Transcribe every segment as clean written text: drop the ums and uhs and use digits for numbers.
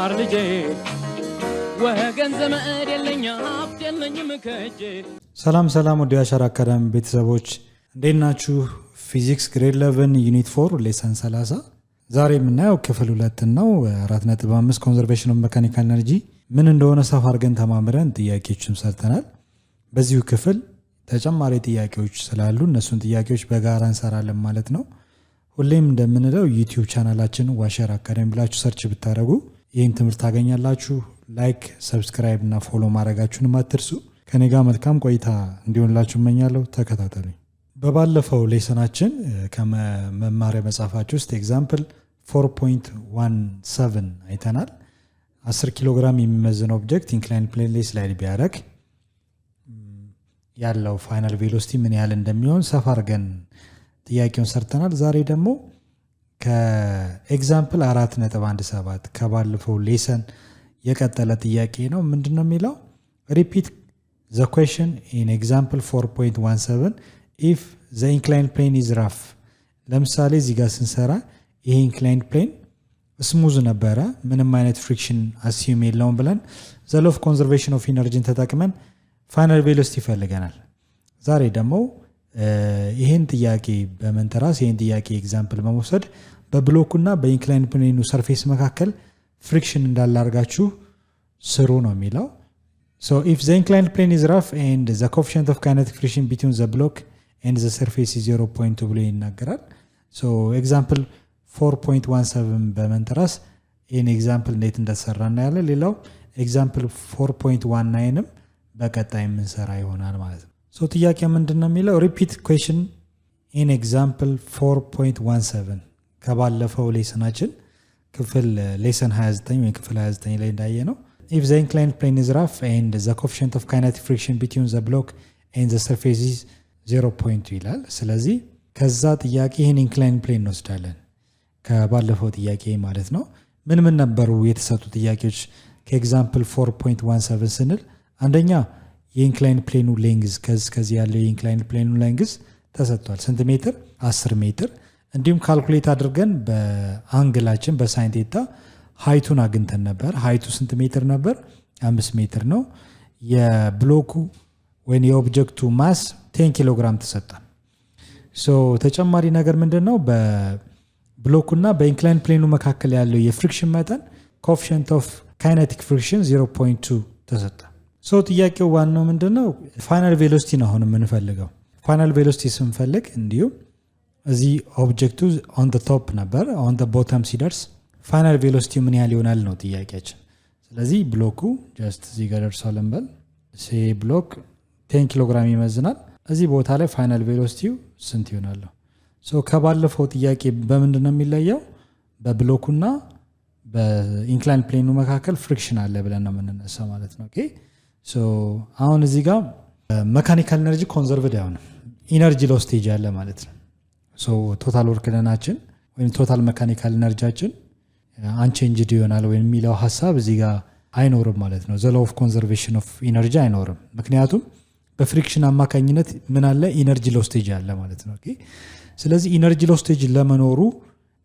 ተማር ልጄ ወገን ዘመድ የለኝ ሀብት የለኝም ከእጄ። ሰላም ወደ አሻራ አካዳሚ ቤተሰቦች እንዴት ናችሁ? ፊዚክስ ግሬድ 11 ዩኒት 4 ሌሰን 30 ዛሬ የምናየው ክፍል 2 ነው። 4.5 ኮንዘርቬሽን ኦፍ ሜካኒካል ኤነርጂ ምን እንደሆነ ሰፋ አድርገን ተማምረን ጥያቄዎችን ሰርተናል። በዚሁ ክፍል ተጨማሪ ጥያቄዎች ስላሉ እነሱን ጥያቄዎች በጋራ እንሰራለን ማለት ነው። ሁሌም እንደምንለው ዩቲዩብ ቻናላችን ዋሸር አካዳሚ ብላችሁ ሰርች ብታደርጉ ይህን ትምህርት ታገኛላችሁ። ላይክ፣ ሰብስክራይብ እና ፎሎ ማድረጋችሁንም አትርሱ። ከኔ ጋር መልካም ቆይታ እንዲሆንላችሁ እመኛለሁ። ተከታተሉኝ። በባለፈው ሌሰናችን ከመማሪያ መጽሐፋችሁ ውስጥ ኤግዛምፕል 4.17 አይተናል። 10 ኪሎ ግራም የሚመዝን ኦብጀክት ኢንክላይን ፕሌን ላይ ስላይድ ቢያደርግ ያለው ፋይናል ቬሎሲቲ ምን ያህል እንደሚሆን ሰፋ አድርገን ጥያቄውን ሰርተናል። ዛሬ ደግሞ ከኤግዛምፕል 4.17 ከባለፈው ሌሰን የቀጠለ ጥያቄ ነው። ምንድነው የሚለው? ሪፒት ዘ ኩዌስችን ኢን ኤግዛምፕል 4.17 ኢፍ ዘ ኢንክላይንድ ፕሌን ኢዝ ራፍ። ለምሳሌ እዚህ ጋር ስንሰራ ይሄ ኢንክላይንድ ፕሌን ስሙዝ ነበረ፣ ምንም አይነት ፍሪክሽን አሲዩም የለውም ብለን ዘ ሎው ኦፍ ኮንዘርቬሽን ኦፍ ኢነርጂን ተጠቅመን ፋይናል ቬሎሲቲ ይፈልገናል። ዛሬ ደግሞ ይህን ጥያቄ በመንተራስ ይህን ጥያቄ ኤግዛምፕል በመውሰድ በብሎኩና በኢንክላይንድ ፕሌኑ ሰርፌስ መካከል ፍሪክሽን እንዳለ አድርጋችሁ ስሩ ነው የሚለው። So if the inclined plane is rough and the coefficient of kinetic friction between the block and the surface is 0.2 ብሎ ይናገራል። So example 4.17 በመንተራስ ይህን ኤግዛምፕል እንዴት እንደተሰራ እናያለን። ሌላው ኤግዛምፕል 4.19ም በቀጣይ የምንሰራ ይሆናል ማለት ነው። So ጥያቄ ምንድን ነው የሚለው? repeat question in example 4.17 ከባለፈው ሌሰናችን ክፍል ሌሰን 29 ወይ ክፍል 29 ላይ እንዳየ ነው። if the inclined plane is rough and the coefficient of kinetic friction between the block and the surface is 0.2 ይላል። ስለዚህ ከዛ ጥያቄ ይህን ኢንክላይንድ ፕሌን እንወስዳለን ከባለፈው ጥያቄ ማለት ነው። ምን ነበሩ የተሰጡ ጥያቄዎች ከኤግዛምፕል 4.17 ስንል? አንደኛ የኢንክላይንድ ፕሌኑ ሌንግዝ ከዚህ ያለው የኢንክላይንድ ፕሌኑ ሌንግዝ ተሰጥቷል። ስንት ሜትር? 10 ሜትር። እንዲሁም ካልኩሌት አድርገን በአንግላችን በሳይን ቴታ ሃይቱን አግኝተን ነበር። ሃይቱ ስንት ሜትር ነበር? 5 ሜትር ነው። የብሎኩ ወይም የኦብጀክቱ ማስ 10 ኪሎ ግራም ተሰጣል። ተጨማሪ ነገር ምንድነው? በብሎኩና በኢንክላይንድ ፕሌኑ መካከል ያለው የፍሪክሽን መጠን ኮኤፊሺየንት ኦፍ ካይኔቲክ ፍሪክሽን 0.2 ተሰጣል። ጥያቄው ዋናው ምንድነው? ፋይናል ቬሎሲቲ ነው አሁን የምንፈልገው። ፋይናል ቬሎሲቲ ስንፈልግ እንዲሁም እዚህ ኦብጀክቱ ኦን ዘ ቶፕ ነበር፣ ኦን ዘ ቦተም ሲደርስ ፋይናል ቬሎሲቲ ምን ያህል ይሆናል ነው ጥያቄያችን። ስለዚህ ብሎኩ ጀስት እዚህ ጋር ደርሷል እንበል። ብሎክ 10 ኪሎ ግራም ይመዝናል። እዚህ ቦታ ላይ ፋይናል ቬሎሲቲው ስንት ይሆናል? ከባለፈው ጥያቄ በምንድን ነው የሚለየው? በብሎኩና በኢንክላይንድ ፕሌኑ መካከል ፍሪክሽን አለ ብለን ነው የምንነሳው ማለት ነው። ኦኬ አሁን እዚህ ጋር ሜካኒካል ኤነርጂ ኮንዘርቭድ አይሆንም፣ ኢነርጂ ሎው ስቴጅ አለ ማለት ነው። ቶታል ወርክ ደናችን ወይም ቶታል ሜካኒካል ኤነርጂያችን አንቼንጅድ ይሆናል ወይም የሚለው ሐሳብ እዚህ ጋር አይኖርም ማለት ነው። ዘ ሎው ኦፍ ኮንዘርቬሽን ኦፍ ኢነርጂ አይኖርም። ምክንያቱም በፍሪክሽን አማካኝነት ምን አለ? ኢነርጂ ሎው ስቴጅ አለ ማለት ነው። ኦኬ ስለዚህ ኢነርጂ ሎው ስቴጅ ለመኖሩ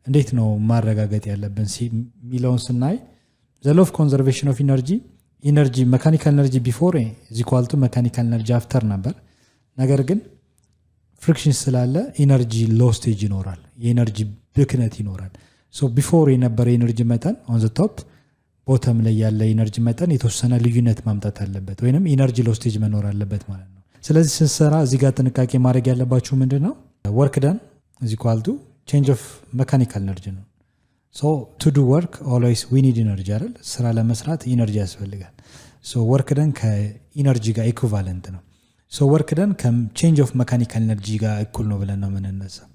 እንዴት ነው ማረጋገጥ ያለብን የሚለውን ስናይ ዘ ሎው ኦፍ ኮንዘርቬሽን ኦፍ ኢነርጂ ሜካኒካል ኤነርጂ ቢፎር ኢዝ ኢኳል ቱ ሜካኒካል ኤነርጂ አፍተር ነበር። ነገር ግን ፍሪክሽን ስላለ ኢነርጂ ሎው ስቴጅ ይኖራል፣ የኢነርጂ ብክነት ይኖራል። ቢፎር የነበረ ኢነርጂ መጠን ኦን ዘ ቶፕ ቦተም ላይ ያለ ኢነርጂ መጠን የተወሰነ ልዩነት ማምጣት አለበት ወይንም ኢነርጂ ሎው ስቴጅ መኖር አለበት ማለት ነው። ስለዚህ ስንሰራ እዚህ ጋር ጥንቃቄ ማድረግ ያለባችሁ ምንድነው? ወርክ ዳን ኢዝ ኢኳል ቱ ቼንጅ ኦፍ ሜካኒካል ኤነርጂ ነው። ቱ ዱ ወርክ ኦልዌይስ ዊ ኒድ ኢነርጂ አይደል? ስራ ለመስራት ኢነርጂ ያስፈልጋል። ወርክ ዳን ከኢነርጂ ጋር ኢኩቫለንት ነው። ወርክ ደን ከቼንጅ ኦፍ ሜካኒካል ኤነርጂ ጋር እኩል ነው ብለን ነው የምንነሳው።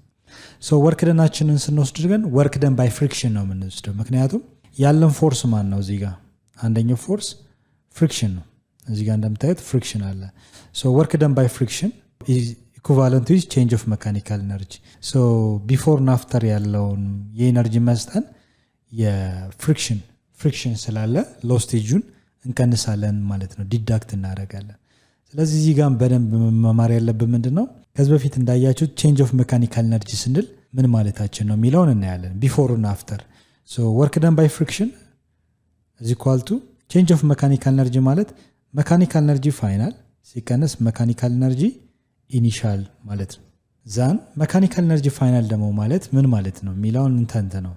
ወርክ ደናችንን ስንወስድ ግን ወርክ ደን ባይ ፍሪክሽን ነው የምንወስደው። ምክንያቱም ያለን ፎርስ ማን ነው? እዚህ ጋር አንደኛው ፎርስ ፍሪክሽን ነው። እዚህ ጋር እንደምታዩት ፍሪክሽን አለ። ወርክ ደን ባይ ፍሪክሽን ኢዝ ኢኩቫለንት ዊዝ ቼንጅ ኦፍ ሜካኒካል ኤነርጂ። ቢፎር እና አፍተር ያለውን የኤነርጂ መስጠን የፍሪክሽን ስላለ ሎው ስቴጁን እንቀንሳለን ማለት ነው፣ ዲዳክት እናደርጋለን። ስለዚህ እዚህ ጋር በደንብ መማር ያለብን ምንድነው? ከዚህ በፊት እንዳያችሁት ቼንጅ ኦፍ ሜካኒካል ኤነርጂ ስንል ምን ማለታችን ነው የሚለውን እናያለን። ቢፎር እና አፍተር ወርክ ደን ባይ ፍሪክሽን is equal to change of mechanical energy ማለት mechanical energy final ሲቀነስ mechanical energy initial ማለት ነው። ዛን mechanical energy final ደግሞ ማለት ምን ማለት ነው የሚለውን እንተንተ ነው።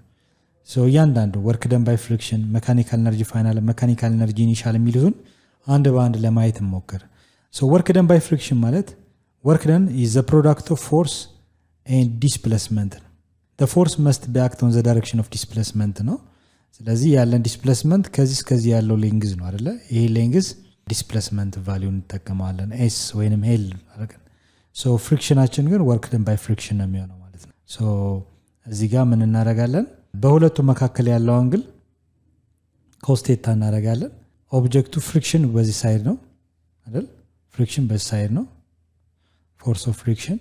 እያንዳንዱ work done by friction, mechanical energy final, mechanical energy initial የሚሉትን አንድ በአንድ ለማየት እንሞክር። work done by friction ማለት work done is the product of force and displacement. The force must be act on the direction of displacement ነው። ስለዚህ ያለን ዲስፕሌስመንት ከዚህ እስከዚህ ያለው ሌንግዝ ነው አይደለ? ይሄ ሌንግዝ ዲስፕሌስመንት ቫልዩ እንጠቀማለን ኤስ ወይንም ኤል አረጋን። ፍሪክሽናችን ግን ወርክ ደን ባይ ፍሪክሽን ነው የሚሆነው ማለት ነው። እዚህ ጋር ምን እናደርጋለን? በሁለቱ መካከል ያለው አንግል ኮስቴታ እናደርጋለን። ኦብጀክቱ ፍሪክሽን በዚህ ሳይድ ነው አይደል? ፍሪክሽን በዚህ ሳይድ ነው። ፎርስ ኦፍ ፍሪክሽን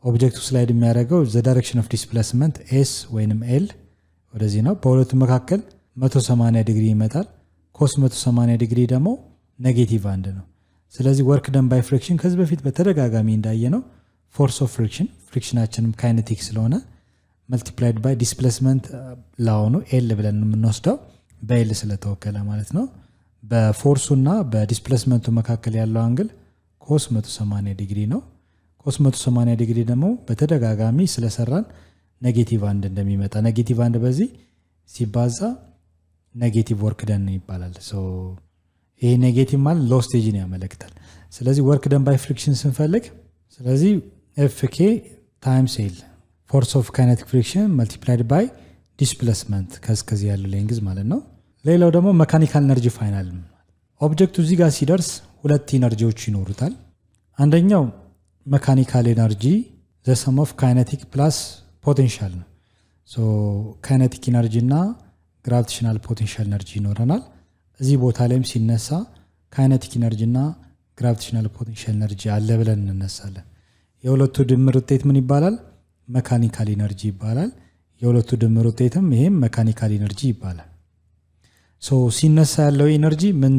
ኦብጀክቱ ስላይድ የሚያደርገው ዘ ዳይሬክሽን ኦፍ ዲስፕሌስመንት ኤስ ወይንም ኤል ወደዚህ ነው። በሁለቱ መካከል 180 ዲግሪ ይመጣል። ኮስ 180 ዲግሪ ደግሞ ኔጌቲቭ 1 ነው። ስለዚህ ወርክ ደን ባይ ፍሪክሽን ከዚህ በፊት በተደጋጋሚ እንዳየነው ፎርስ ኦፍ ፍሪክሽን ፍሪክሽናችንም ካይኔቲክ ስለሆነ መልቲፕላይድ ባይ ዲስፕሌስመንት ላሆኑ ኤል ብለን የምንወስደው በኤል ስለተወከለ ማለት ነው። በፎርሱና በዲስፕሌስመንቱ መካከል ያለው አንግል ኮስ 180 ዲግሪ ነው። ኮስ 180 ዲግሪ ደግሞ በተደጋጋሚ ስለሰራን ኔጌቲቭ 1 እንደሚመጣ ኔጌቲቭ 1 በዚህ ሲባዛ ኔጌቲቭ ወርክ ደን ይባላል። ይሄ ኔጌቲቭ ማለት ሎ ስቴጅን ያመለክታል። ስለዚህ ወርክ ደን ባይ ፍሪክሽን ስንፈልግ ስለዚህ ኤፍኬ ታይምስ ኤል ፎርስ ኦፍ ካይኔቲክ ፍሪክሽን መልቲፕላይድ ባይ ዲስፕሌስመንት ከዚህ ያለው ሌንግዝ ማለት ነው። ሌላው ደግሞ መካኒካል ኤነርጂ ፋይናል ኦብጀክቱ እዚህ ጋር ሲደርስ ሁለት ኢነርጂዎች ይኖሩታል። አንደኛው መካኒካል ኤነርጂ ዘ ሰም ኦፍ ካይኔቲክ ፕላስ ፖቴንሻል ነው። ካይኔቲክ ኢነርጂ እና ግራቪቴሽናል ፖቴንሻል ኤነርጂ ይኖረናል። እዚህ ቦታ ላይም ሲነሳ ካይኔቲክ ኢነርጂ እና ግራቪቴሽናል ፖቴንሻል ኤነርጂ አለ ብለን እንነሳለን። የሁለቱ ድምር ውጤት ምን ይባላል? መካኒካል ኢነርጂ ይባላል። የሁለቱ ድምር ውጤትም ይሄም መካኒካል ኢነርጂ ይባላል። ሲነሳ ያለው ኢነርጂ ምን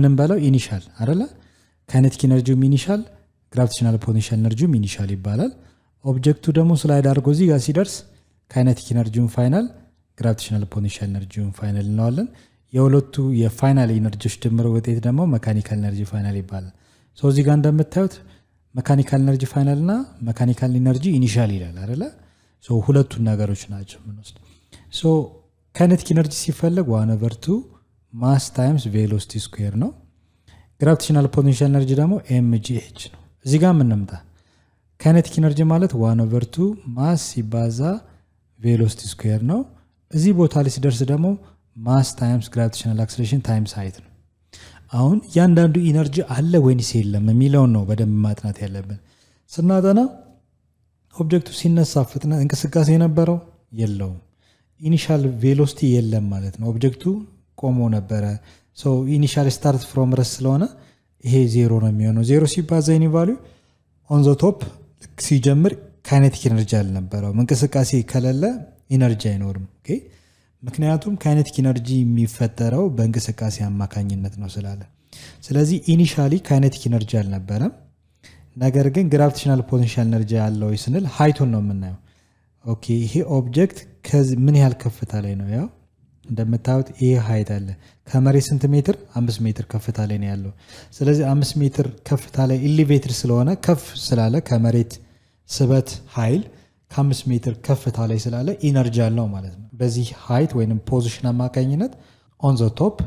እንበለው? ኢኒሻል አይደለ? ካይኔቲክ ኢነርጂውም ኢኒሻል፣ ግራቪቴሽናል ፖቴንሻል ኤነርጂውም ኢኒሻል ይባላል። ኦብጀክቱ ደግሞ ስላይድ አድርጎ እዚህ ጋር ሲደርስ ካይኔቲክ ኢነርጂውን ፋይናል፣ ግራቪቴሽናል ፖቴንሻል ኤነርጂውን ፋይናል እንለዋለን። የሁለቱ የፋይናል ኢነርጂዎች ድምር ውጤት ደግሞ መካኒካል ኢነርጂ ፋይናል ይባላል። እዚህ ጋር እንደምታዩት መካኒካል ኢነርጂ ፋይናል እና መካኒካል ኢነርጂ ኢኒሻል ይላል አይደለ? ሁለቱን ነገሮች ናቸው የምንወስድ። ካይኔቲክ ኢነርጂ ሲፈለግ 1/2 ማስ ታይምስ ቬሎሲቲ ስኩዌር ነው። ግራቪቴሽናል ፖቴንሻል ኤነርጂ ደግሞ ኤምጂኤች ነው። እዚህ ጋር ምንምጣ ካይኔቲክ ኢነርጂ ማለት 1/2 ማስ ሲባዛ ቬሎሲቲ ስኩዌር ነው። እዚህ ቦታ ላይ ሲደርስ ደግሞ ማስ ታይምስ ግራቪቴሽናል አክሰሌሬሽን ታይምስ ሃይት ነው። አሁን እያንዳንዱ ኢነርጂ አለ ወይንስ የለም የሚለውን ነው በደንብ ማጥናት ያለብን። ስናጠና ኦብጀክቱ ሲነሳ ፍጥነት እንቅስቃሴ የነበረው የለውም፣ ኢኒሻል ቬሎሲቲ የለም ማለት ነው። ኦብጀክቱ ቆሞ ነበረ። ኢኒሻል ስታርት ፍሮም ረስ ስለሆነ ይሄ ዜሮ ነው የሚሆነው። ዜሮ ሲባዛ ኢኒ ቫልዩ ኦን ዘ ቶፕ ሲጀምር ካይኔቲክ ኢነርጂ አልነበረውም። እንቅስቃሴ ከሌለ ኢነርጂ አይኖርም። ምክንያቱም ካይኔቲክ ኢነርጂ የሚፈጠረው በእንቅስቃሴ አማካኝነት ነው ስላለ። ስለዚህ ኢኒሻሊ ካይኔቲክ ኢነርጂ አልነበረም። ነገር ግን ግራቪቴሽናል ፖቴንሻል ኤነርጂ ያለው ስንል ሃይቱን ነው የምናየው። ይሄ ኦብጀክት ምን ያህል ከፍታ ላይ ነው? ያው እንደምታዩት ይሄ ሃይት አለ። ከመሬት ስንት ሜትር? 5 ሜትር ከፍታ ላይ ነው ያለው። ስለዚህ 5 ሜትር ከፍታ ላይ ኤሌቬትር ስለሆነ ከፍ ስላለ ከመሬት ስበት ኃይል ከ5 ሜትር ከፍታ ላይ ስላለ ኢነርጂ አለው ማለት ነው። በዚህ ሃይት ወይንም ፖዚሽን አማካኝነት ኦን ዘ ቶፕ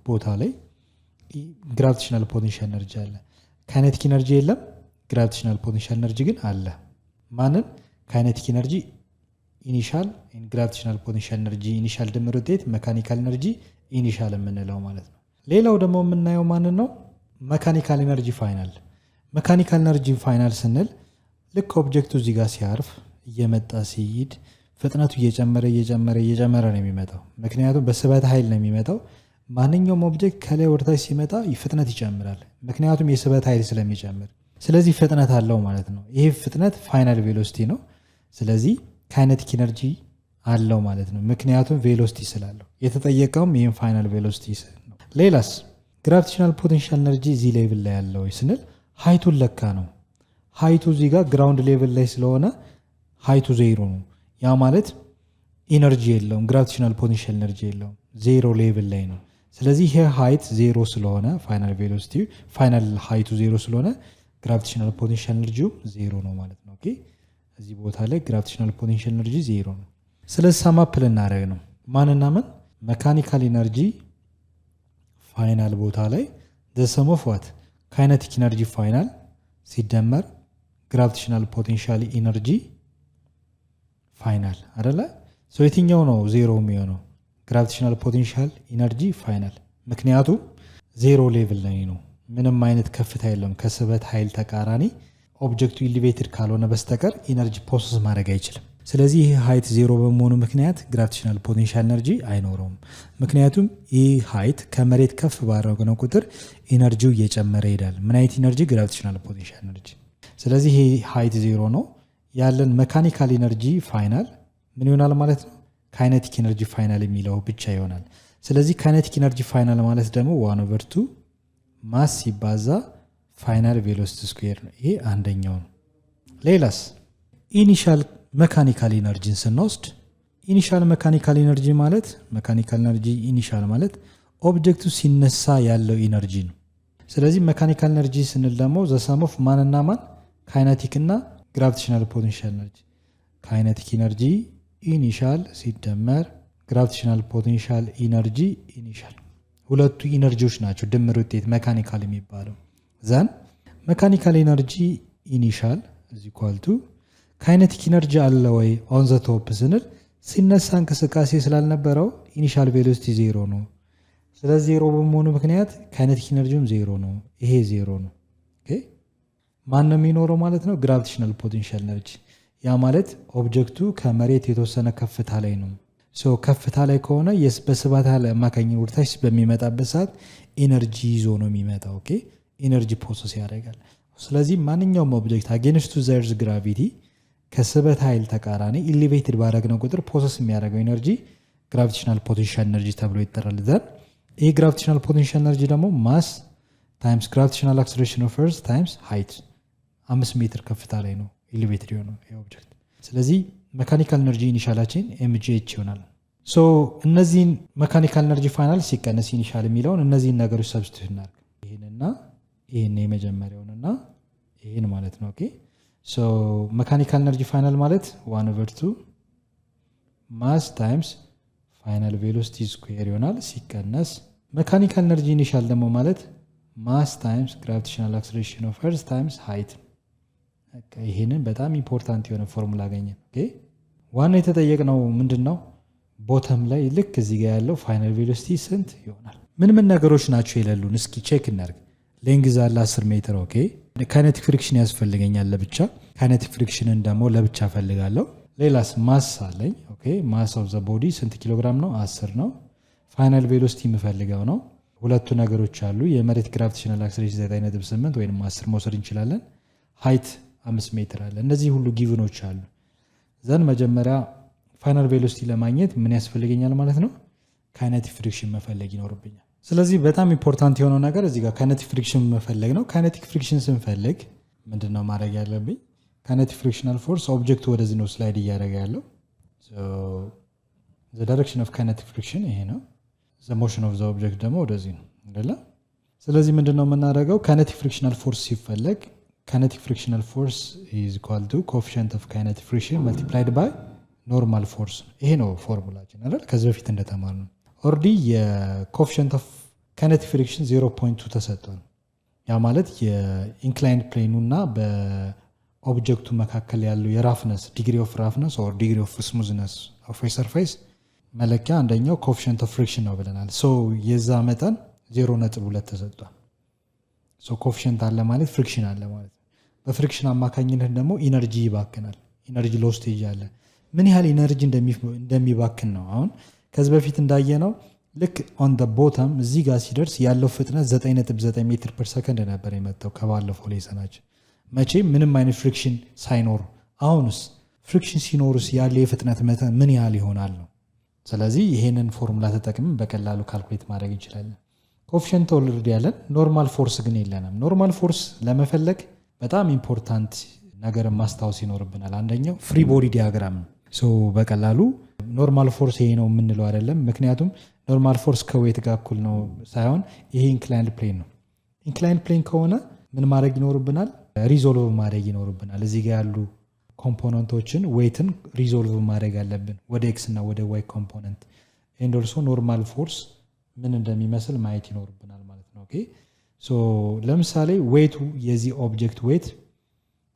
ቦታ ላይ ግራቪቴሽናል ፖቴንሻል ኤነርጂ አለ። ካይኔቲክ ኢነርጂ የለም፣ ግራቪቴሽናል ፖቴንሻል ኤነርጂ ግን አለ። ማንን? ካይኔቲክ ኢነርጂ ኢኒሻል፣ ግራቪቴሽናል ፖቴንሻል ኤነርጂ ኢኒሻል ድምር ውጤት መካኒካል ኤነርጂ ኢኒሻል የምንለው ማለት ነው። ሌላው ደግሞ የምናየው ማንን ነው? መካኒካል ኤነርጂ ፋይናል። መካኒካል ኤነርጂ ፋይናል ስንል ልክ ኦብጀክቱ እዚህ ጋር ሲያርፍ እየመጣ ሲሄድ ፍጥነቱ እየጨመረ ነው የሚመጣው። ምክንያቱም በስበት ኃይል ነው የሚመጣው። ማንኛውም ኦብጀክት ከላይ ወደታች ሲመጣ ፍጥነት ይጨምራል፣ ምክንያቱም የስበት ኃይል ስለሚጨምር። ስለዚህ ፍጥነት አለው ማለት ነው። ይሄ ፍጥነት ፋይናል ቬሎሲቲ ነው። ስለዚህ ካይኔቲክ ኢነርጂ አለው ማለት ነው፣ ምክንያቱም ቬሎሲቲ ስላለው። የተጠየቀውም ይህም ፋይናል ቬሎሲቲ ነው። ሌላስ ግራቪቴሽናል ፖቴንሻል ኤነርጂ እዚህ ሌቭል ላይ ያለው ስንል ሃይቱን ለካ ነው። ሃይቱ እዚህ ጋር ግራውንድ ሌቭል ላይ ስለሆነ ሃይቱ ዜሮ ነው። ያ ማለት ኢነርጂ የለውም፣ ግራቪቴሽናል ፖቴንሻል ኤነርጂ የለውም፣ ዜሮ ሌቭል ላይ ነው። ስለዚህ ይሄ ሃይት ዜሮ ስለሆነ ፋይናል ቬሎሲቲ ፋይናል ሃይቱ ዜሮ ስለሆነ ግራቪቴሽናል ፖቴንሻል ኤነርጂው ዜሮ ነው ማለት ነው። ኦኬ እዚህ ቦታ ላይ ግራቪቴሽናል ፖቴንሻል ኤነርጂ ዜሮ ነው። ስለዚህ ሳማፕ ልናደርግ ነው ማንና ምን መካኒካል ኢነርጂ ፋይናል ቦታ ላይ the sum of what ካይነቲክ ኢነርጂ ፋይናል ሲደመር ግራቪቴሽናል ፖቴንሻል ኢነርጂ ፋይናል አይደለ? ሶ የትኛው ነው ዜሮ የሚሆነው? ግራቪቴሽናል ፖቴንሻል ኢነርጂ ፋይናል። ምክንያቱም ዜሮ ሌቭል ላይ ነው፣ ምንም አይነት ከፍታ የለውም። ከስበት ኃይል ተቃራኒ ኦብጀክቱ ኢሊቬትድ ካልሆነ በስተቀር ኢነርጂ ፕሮሰስ ማድረግ አይችልም። ስለዚህ ይህ ሃይት ዜሮ በመሆኑ ምክንያት ግራቪቴሽናል ፖቴንሻል ኤነርጂ አይኖረውም። ምክንያቱም ይህ ሃይት ከመሬት ከፍ ባደረግነው ቁጥር ኢነርጂው እየጨመረ ይሄዳል። ምን አይነት ኢነርጂ? ግራቪቴሽናል ፖቴንሻል ኤነርጂ። ስለዚህ ይህ ሃይት ዜሮ ነው ያለን መካኒካል ኢነርጂ ፋይናል ምን ይሆናል ማለት ነው? ካይነቲክ ኢነርጂ ፋይናል የሚለው ብቻ ይሆናል። ስለዚህ ካይነቲክ ኢነርጂ ፋይናል ማለት ደግሞ 1/2 ማስ ሲባዛ ፋይናል ቬሎሲቲ ስኩዌር ነው። ይሄ አንደኛው ነው። ሌላስ ኢኒሻል መካኒካል ኢነርጂን ስንወስድ ኢኒሻል መካኒካል ኢነርጂ ማለት መካኒካል ኢነርጂ ኢኒሻል ማለት ኦብጀክቱ ሲነሳ ያለው ኢነርጂ ነው። ስለዚህ መካኒካል ኢነርጂ ስንል ደግሞ ዘሰሞፍ ማንና ማን ካይነቲክ እና ግራቪቴሽናል ፖቴንሻል ኤነርጂ ካይነቲክ ኢነርጂ ኢኒሻል ሲደመር ግራቪቴሽናል ፖቴንሻል ኢነርጂ ኢኒሻል ሁለቱ ኢነርጂዎች ናቸው ድምር ውጤት መካኒካል የሚባለው። ዘን መካኒካል ኢነርጂ ኢኒሻል is equal to ካይነቲክ ኢነርጂ አለ ወይ ኦን ዘ ቶፕ ስንል ሲነሳ እንቅስቃሴ ስላልነበረው ኢኒሻል ቬሎሲቲ ዜሮ ነው። ስለዚህ ዜሮ በመሆኑ ምክንያት ካይነቲክ ኢነርጂውም ዜሮ ነው። ይሄ ዜሮ ነው። ኦኬ ማን ነው የሚኖረው ማለት ነው? ግራቪቴሽናል ፖቴንሻል ኤነርጂ። ያ ማለት ኦብጀክቱ ከመሬት የተወሰነ ከፍታ ላይ ነው። ሶ ከፍታ ላይ ከሆነ በስበት ኃይል አማካኝነት ወደታች በሚመጣበት ሰዓት ኢነርጂ ይዞ ነው የሚመጣው። ኦኬ ኢነርጂ ፕሮሰስ ያደርጋል። ስለዚህ ማንኛውም ኦብጀክት አጌንስት ቱ ዘ ኤርዝ ግራቪቲ ከስበት ኃይል ተቃራኒ ኢሊቬትድ ባደረግነው ቁጥር ፕሮሰስ የሚያደርገው ኢነርጂ ግራቪቴሽናል ፖቴንሻል ኤነርጂ ተብሎ ይጠራል። ዘን ይህ ግራቪቴሽናል ፖቴንሻል ኤነርጂ ደግሞ ማስ ታይምስ ግራቪቴሽናል አክሰለሬሽን ኦፍ ኤርዝ ታይምስ ሃይት 5 ሜትር ከፍታ ላይ ነው ኢሊቬትድ የሆነው ይህ ኦብጀክት። ስለዚህ መካኒካል ኤነርጂ ኢኒሻላችን ኤምጂኤች ይሆናል። ሶ እነዚህን መካኒካል ኤነርጂ ፋይናል ሲቀነስ ኢኒሻል የሚለውን እነዚህን ነገሮች ሰብስቲቱት እናድርግ። ይህንና ይህን የመጀመሪያውንና ይህን ማለት ነው። ኦኬ ሶ መካኒካል ኤነርጂ ፋይናል ማለት 1/2 ማስ ታይምስ ፋይናል ቬሎሲቲ ስኩዌር ይሆናል ሲቀነስ መካኒካል ኤነርጂ ኢኒሻል ደግሞ ማለት ማስ ታይምስ ግራቪቴሽናል አክሰለሬሽን ኦፍ ኤርዝ ታይምስ ሃይት። ይህንን በጣም ኢምፖርታንት የሆነ ፎርሙላ አገኘን። ኦኬ ዋና የተጠየቅነው ምንድን ነው? ቦተም ላይ ልክ እዚህ ጋር ያለው ፋይናል ቬሎሲቲ ስንት ይሆናል? ምን ምን ነገሮች ናቸው የሌሉን? እስኪ ቼክ እናድርግ። ሌንግዝ አለ 10 ሜትር። ኦኬ ካይነቲክ ፍሪክሽን ያስፈልገኛል ለብቻ፣ ካይነቲክ ፍሪክሽንን ደግሞ ለብቻ ፈልጋለሁ። ሌላስ ማስ አለኝ። ኦኬ ማስ ኦፍ ዘ ቦዲ ስንት ኪሎግራም ነው? 10 ነው። ፋይናል ቬሎሲቲ የምፈልገው ነው። ሁለቱ ነገሮች አሉ። የመሬት ግራቪቴሽናል አክሰለሬሽን 9.8 ወይም 10 መውሰድ እንችላለን። ሃይት 5 ሜትር አለ። እነዚህ ሁሉ ጊቭኖች አሉ። ዘን መጀመሪያ ፋይናል ቬሎሲቲ ለማግኘት ምን ያስፈልገኛል ማለት ነው? ካይነቲክ ፍሪክሽን መፈለግ ይኖርብኛል። ስለዚህ በጣም ኢምፖርታንት የሆነው ነገር እዚህ ጋር ካይነቲክ ፍሪክሽን መፈለግ ነው። ካይነቲክ ፍሪክሽን ስንፈልግ ምንድነው ማድረግ ያለብኝ? ካይነቲክ ፍሪክሽናል ፎርስ ኦብጀክቱ ወደዚህ ነው ስላይድ እያደረገ ያለው። ዘ ዳይሬክሽን ኦፍ ካይነቲክ ፍሪክሽን ይሄ ነው። ዘ ሞሽን ኦፍ ዘ ኦብጀክት ደግሞ ወደዚህ ነው አይደለ? ስለዚህ ምንድነው የምናደርገው? ካይነቲክ ፍሪክሽናል ፎርስ ሲፈለግ ካይነቲክ ፍሪክሽናል ፎርስ ኢዝ ኢኳል ቱ ኮኤፊሺየንት ኦፍ ካይነቲክ ፍሪክሽን መልቲፕላይድ ባይ ኖርማል ፎርስ። ይሄ ነው ፎርሙላችን አይደል? ከዚህ በፊት እንደተማርነው ኦልሬዲ የኮኤፊሺየንት ኦፍ ካይነቲክ ፍሪክሽን 0.2 ተሰጥቷል። ያ ማለት የኢንክላይንድ ፕሌኑ እና በኦብጀክቱ መካከል ያለው የራፍነስ ዲግሪ ኦፍ ራፍነስ ኦር ዲግሪ ኦፍ ስሙዝነስ ኦፍ ሰርፌስ መለኪያ አንደኛው ኮኤፊሺየንት ኦፍ ፍሪክሽን ነው ብለናል። ሶ የዛ መጠን 0.2 ተሰጥቷል። ሶ ኮኤፊሺየንት አለ ማለት ፍሪክሽን አለ ማለት ነው። በፍሪክሽን አማካኝነት ደግሞ ኢነርጂ ይባክናል። ኢነርጂ ሎስቴጅ አለ። ምን ያህል ኢነርጂ እንደሚባክን ነው። አሁን ከዚህ በፊት እንዳየነው ልክ ኦን ደ ቦተም እዚህ ጋር ሲደርስ ያለው ፍጥነት 9.9 ሜትር ፐር ሰከንድ ነበር የመጣው ከባለፈው ሌሰናችን። መቼም ምንም አይነት ፍሪክሽን ሳይኖር፣ አሁንስ ፍሪክሽን ሲኖርስ ያለ የፍጥነት መጠን ምን ያህል ይሆናል ነው። ስለዚህ ይሄንን ፎርሙላ ተጠቅመን በቀላሉ ካልኩሌት ማድረግ እንችላለን። ኮኤፊሺየንት ኦልሬዲ ያለን፣ ኖርማል ፎርስ ግን የለንም። ኖርማል ፎርስ ለመፈለግ በጣም ኢምፖርታንት ነገር ማስታወስ ይኖርብናል። አንደኛው ፍሪ ቦዲ ዲያግራም ነው። ሶ በቀላሉ ኖርማል ፎርስ ይሄ ነው የምንለው አይደለም። ምክንያቱም ኖርማል ፎርስ ከዌት ጋር እኩል ነው ሳይሆን ይሄ ኢንክላይንድ ፕሌን ነው። ኢንክላይንድ ፕሌን ከሆነ ምን ማድረግ ይኖርብናል? ሪዞልቭ ማድረግ ይኖርብናል። እዚህ ጋር ያሉ ኮምፖነንቶችን ዌትን ሪዞልቭ ማድረግ አለብን ወደ ኤክስ እና ወደ ዋይ ኮምፖነንት። ኤንድ ኦልሶ ኖርማል ፎርስ ምን እንደሚመስል ማየት ይኖርብናል ማለት ነው። ኦኬ ሶ ለምሳሌ ዌቱ የዚህ ኦብጀክት ዌት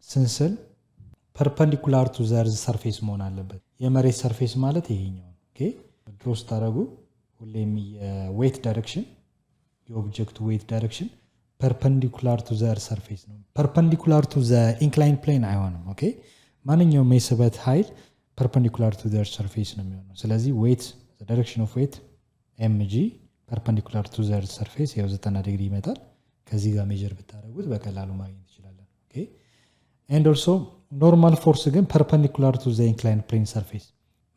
ስንስል ፐርፐንዲኩላር ቱ ዘርዝ ሰርፌስ መሆን አለበት። የመሬት ሰርፌስ ማለት ይሄኛው። ኦኬ ድሮ ስታደርጉ ሁሌም የዌት ዳይሬክሽን የኦብጀክቱ ዌት ዳይሬክሽን ፐርፐንዲኩላር ቱ ዘር ሰርፌስ ነው። ፐርፐንዲኩላር ቱ ዘ ኢንክላይን ፕሌን አይሆንም። ኦኬ ማንኛውም የስበት ኃይል ፐርፐንዲኩላር ቱ ዘር ሰርፌስ ነው የሚሆነው። ስለዚህ ዌት ዳይሬክሽን ኦፍ ዌት ኤምጂ ፐርፐንዲኩላር ቱ ዘር ሰርፌስ ያው 90 ዲግሪ ይመጣል። ከዚህ ጋር ሜጀር ብታደርጉት በቀላሉ ማግኘት ይችላለን። ኦኬ ኤንድ ኦልሶ ኖርማል ፎርስ ግን ፐርፐንዲኩላር ቱ ዘ ኢንክላይን ፕሌን ሰርፌስ፣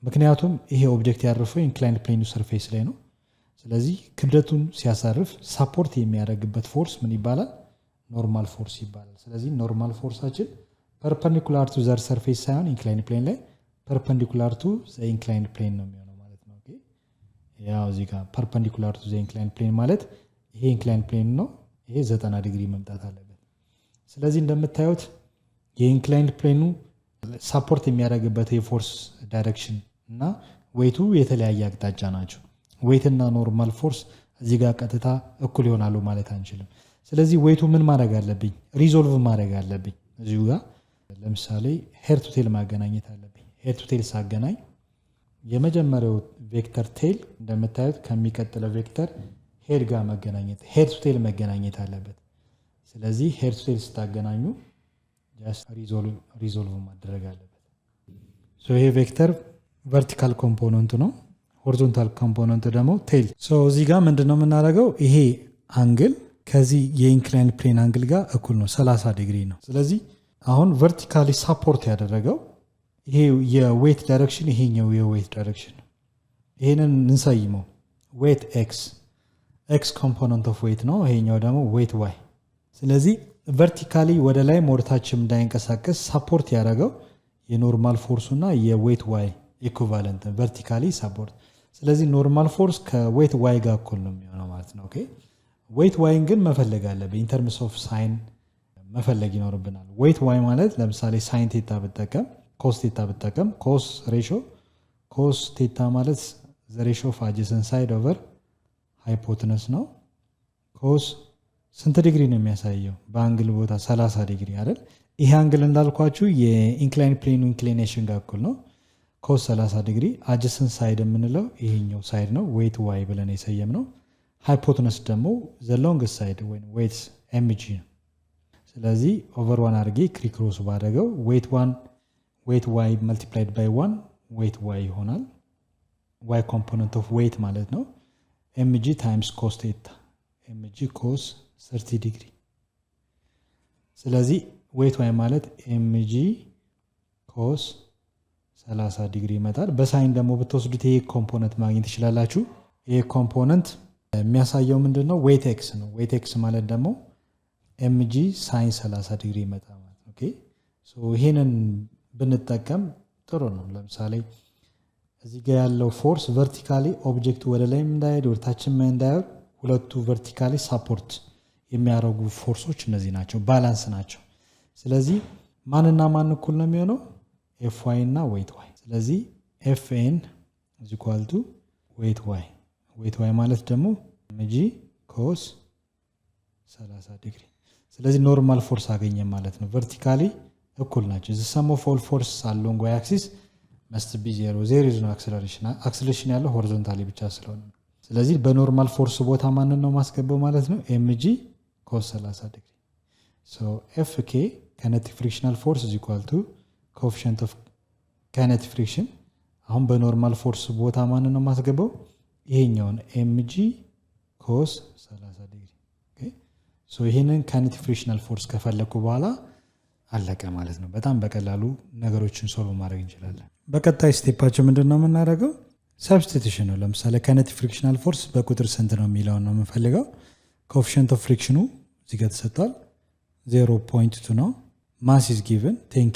ምክንያቱም ይሄ ኦብጀክት ያረፈው ኢንክላይን ፕሌኑ ሰርፌስ ላይ ነው። ስለዚህ ክብደቱን ሲያሳርፍ ሳፖርት የሚያደርግበት ፎርስ ምን ይባላል? ኖርማል ፎርስ ይባላል። ስለዚህ ኖርማል ፎርሳችን ፐርፐንዲኩላር ቱ ዘር ሰርፌስ ሳይሆን ኢንክላይን ፕሌን ላይ ፐርፐንዲኩላር ቱ ዘ ኢንክላይን ፕሌን ነው የሚሆነው ማለት ነው። ኦኬ ያው እዚህ ጋር ፐርፐንዲኩላር ቱ ዘ ኢንክላይን ፕሌን ማለት ይሄ ኢንክላይን ፕሌን ነው። ይሄ 90 ዲግሪ መምጣት አለበት። ስለዚህ እንደምታዩት የኢንክላይን ፕሌኑ ሳፖርት የሚያደርግበት የፎርስ ዳይሬክሽን እና ዌቱ የተለያየ አቅጣጫ ናቸው። ዌት እና ኖርማል ፎርስ እዚህ ጋር ቀጥታ እኩል ይሆናሉ ማለት አንችልም። ስለዚህ ዌቱ ምን ማድረግ አለብኝ? ሪዞልቭ ማድረግ አለብኝ። እዚሁ ጋር ለምሳሌ ሄር ቱ ቴል ማገናኘት አለብኝ። ሄር ቱ ቴል ሳገናኝ የመጀመሪያው ቬክተር ቴል እንደምታዩት ከሚቀጥለው ቬክተር ሄድ ጋር መገናኘት ሄር ቱ ቴል መገናኘት አለበት። ስለዚህ ሄር ቱ ቴል ስታገናኙ ሪዞልቭ ማድረግ አለበት። ይሄ ቬክተር ቨርቲካል ኮምፖነንቱ ነው። ሆሪዞንታል ኮምፖነንት ደግሞ ቴል። እዚህ ጋር ምንድነው የምናደርገው? ይሄ አንግል ከዚህ የኢንክላይን ፕሌን አንግል ጋር እኩል ነው፣ 30 ዲግሪ ነው። ስለዚህ አሁን ቨርቲካሊ ሳፖርት ያደረገው ይሄ የዌት ዳይሬክሽን፣ ይሄኛው የዌት ዳይሬክሽን። ይሄንን እንሰይመው ዌት ኤክስ ኮምፖነንት ኦፍ ዌት ነው፣ ይሄኛው ደግሞ ዌት ዋይ። ስለዚህ ቨርቲካሊ ወደ ላይ ወደታችም እንዳይንቀሳቀስ ሳፖርት ያደረገው የኖርማል ፎርሱ እና የዌት ዋይ ኢኩቫለንት ቨርቲካሊ ሳፖርት። ስለዚህ ኖርማል ፎርስ ከዌት ዋይ ጋር እኩል ነው የሚሆነው ማለት ነው። ኦኬ ዌት ዋይን ግን መፈለግ አለብን። ኢን ተርምስ ኦፍ ሳይን መፈለግ ይኖርብናል። ዌት ዋይ ማለት ለምሳሌ ሳይን ቴታ ብጠቀም፣ ኮስ ቴታ ብጠቀም፣ ኮስ ሬሾ ኮስ ቴታ ማለት ዘ ሬሾ ኦፍ አጀሰንት ሳይድ ኦቨር ሃይፖትነስ ነው። ኮስ ስንት ዲግሪ ነው የሚያሳየው? በአንግል ቦታ 30 ዲግሪ አይደል? ይሄ አንግል እንዳልኳችሁ የኢንክላይን ፕሌኑ ኢንክሊኔሽን ጋር እኩል ነው። ኮስ 30 ዲግሪ። አጀሰንት ሳይድ የምንለው ይሄኛው ሳይድ ነው፣ ዌት ዋይ ብለን የሰየም ነው። ሃይፖትነስ ደግሞ ዘ ሎንግስት ሳይድ ወይም ዌት ኤምጂ ነው። ስለዚህ ኦቨር ዋን አድርጌ ክሪክሮስ ባደረገው ዌት ዋይ መልቲፕላይድ ባይ ዋን ዌት ዋይ ይሆናል። ዋይ ኮምፖነንት ኦፍ ዌት ማለት ነው። ኤምጂ ታይምስ ኮስ ቴታ ኤምጂ ኮስ 30 ዲግሪ። ስለዚህ ዌት ዋይ ማለት ኤምጂ ኮስ 30 ዲግሪ ይመጣል። በሳይን ደግሞ ብትወስዱት ይሄ ኮምፖነንት ማግኘት ትችላላችሁ። ይሄ ኮምፖነንት የሚያሳየው ምንድን ነው? ዌት ኤክስ ነው። ዌት ኤክስ ማለት ደግሞ ኤምጂ ሳይን 30 ዲግሪ ይመጣ ማለት ነው። ኦኬ ሶ ይሄንን ብንጠቀም ጥሩ ነው። ለምሳሌ እዚህ ጋር ያለው ፎርስ ቨርቲካሊ ኦብጀክቱ ወደ ላይም እንዳይሄድ ወደ ታችም እንዳይሄድ ሁለቱ ቨርቲካሊ ሳፖርት የሚያደርጉ ፎርሶች እነዚህ ናቸው፣ ባላንስ ናቸው። ስለዚህ ማንና ማን እኩል ነው የሚሆነው? ኤፍ ዋይ እና ዌት ዋይ። ስለዚህ ኤፍ ኤን ኢዝ ኢኳል ቱ ዌት ዋይ። ዌት ዋይ ማለት ደግሞ ኤምጂ ኮስ 30 ዲግሪ። ስለዚህ ኖርማል ፎርስ አገኘ ማለት ነው። ቨርቲካሊ እኩል ናቸው። ዘ ሰም ኦፍ ኦል ፎርስ አሎንግ ዋይ አክሲስ መስት ቢ ዜሮ። ዜሮ ኢዝ ኖ አክሰለሬሽን። አክሰለሬሽን ያለው ሆሪዞንታሊ ብቻ ስለሆነ፣ ስለዚህ በኖርማል ፎርስ ቦታ ማንን ነው ማስገባው ማለት ነው? ኤምጂ ኮስ 30 ዲግሪ። ሶ ኤፍ ኬ ካይኔቲክ ፍሪክሽናል ፎርስ ኢዝ ኢኳል ቱ ኮኤፊሺየንት ኦፍ ካይኔቲክ ፍሪክሽን። አሁን በኖርማል ፎርስ ቦታ ማንን ነው ማስገባው? ይሄኛውን ኤምጂ ኮስ 30 ዲግሪ። ሶ ይሄንን ካይኔቲክ ፍሪክሽናል ፎርስ ከፈለኩ በኋላ አለቀ ማለት ነው። በጣም በቀላሉ ነገሮችን ሶልቭ ማድረግ እንችላለን። በቀጣይ ስቴፓቸው ምንድን ነው የምናደርገው? ሰብስቲቱሽን ነው። ለምሳሌ ካይኔቲክ ፍሪክሽናል ፎርስ በቁጥር ስንት ነው የሚለውን ነው የምንፈልገው። ኮኤፊሺየንት ኦፍ ፍሪክሽኑ እዚህ ጋር ተሰጥቷል፣ 0.2 ነው። ማስ ኢዝ ጊቭን 10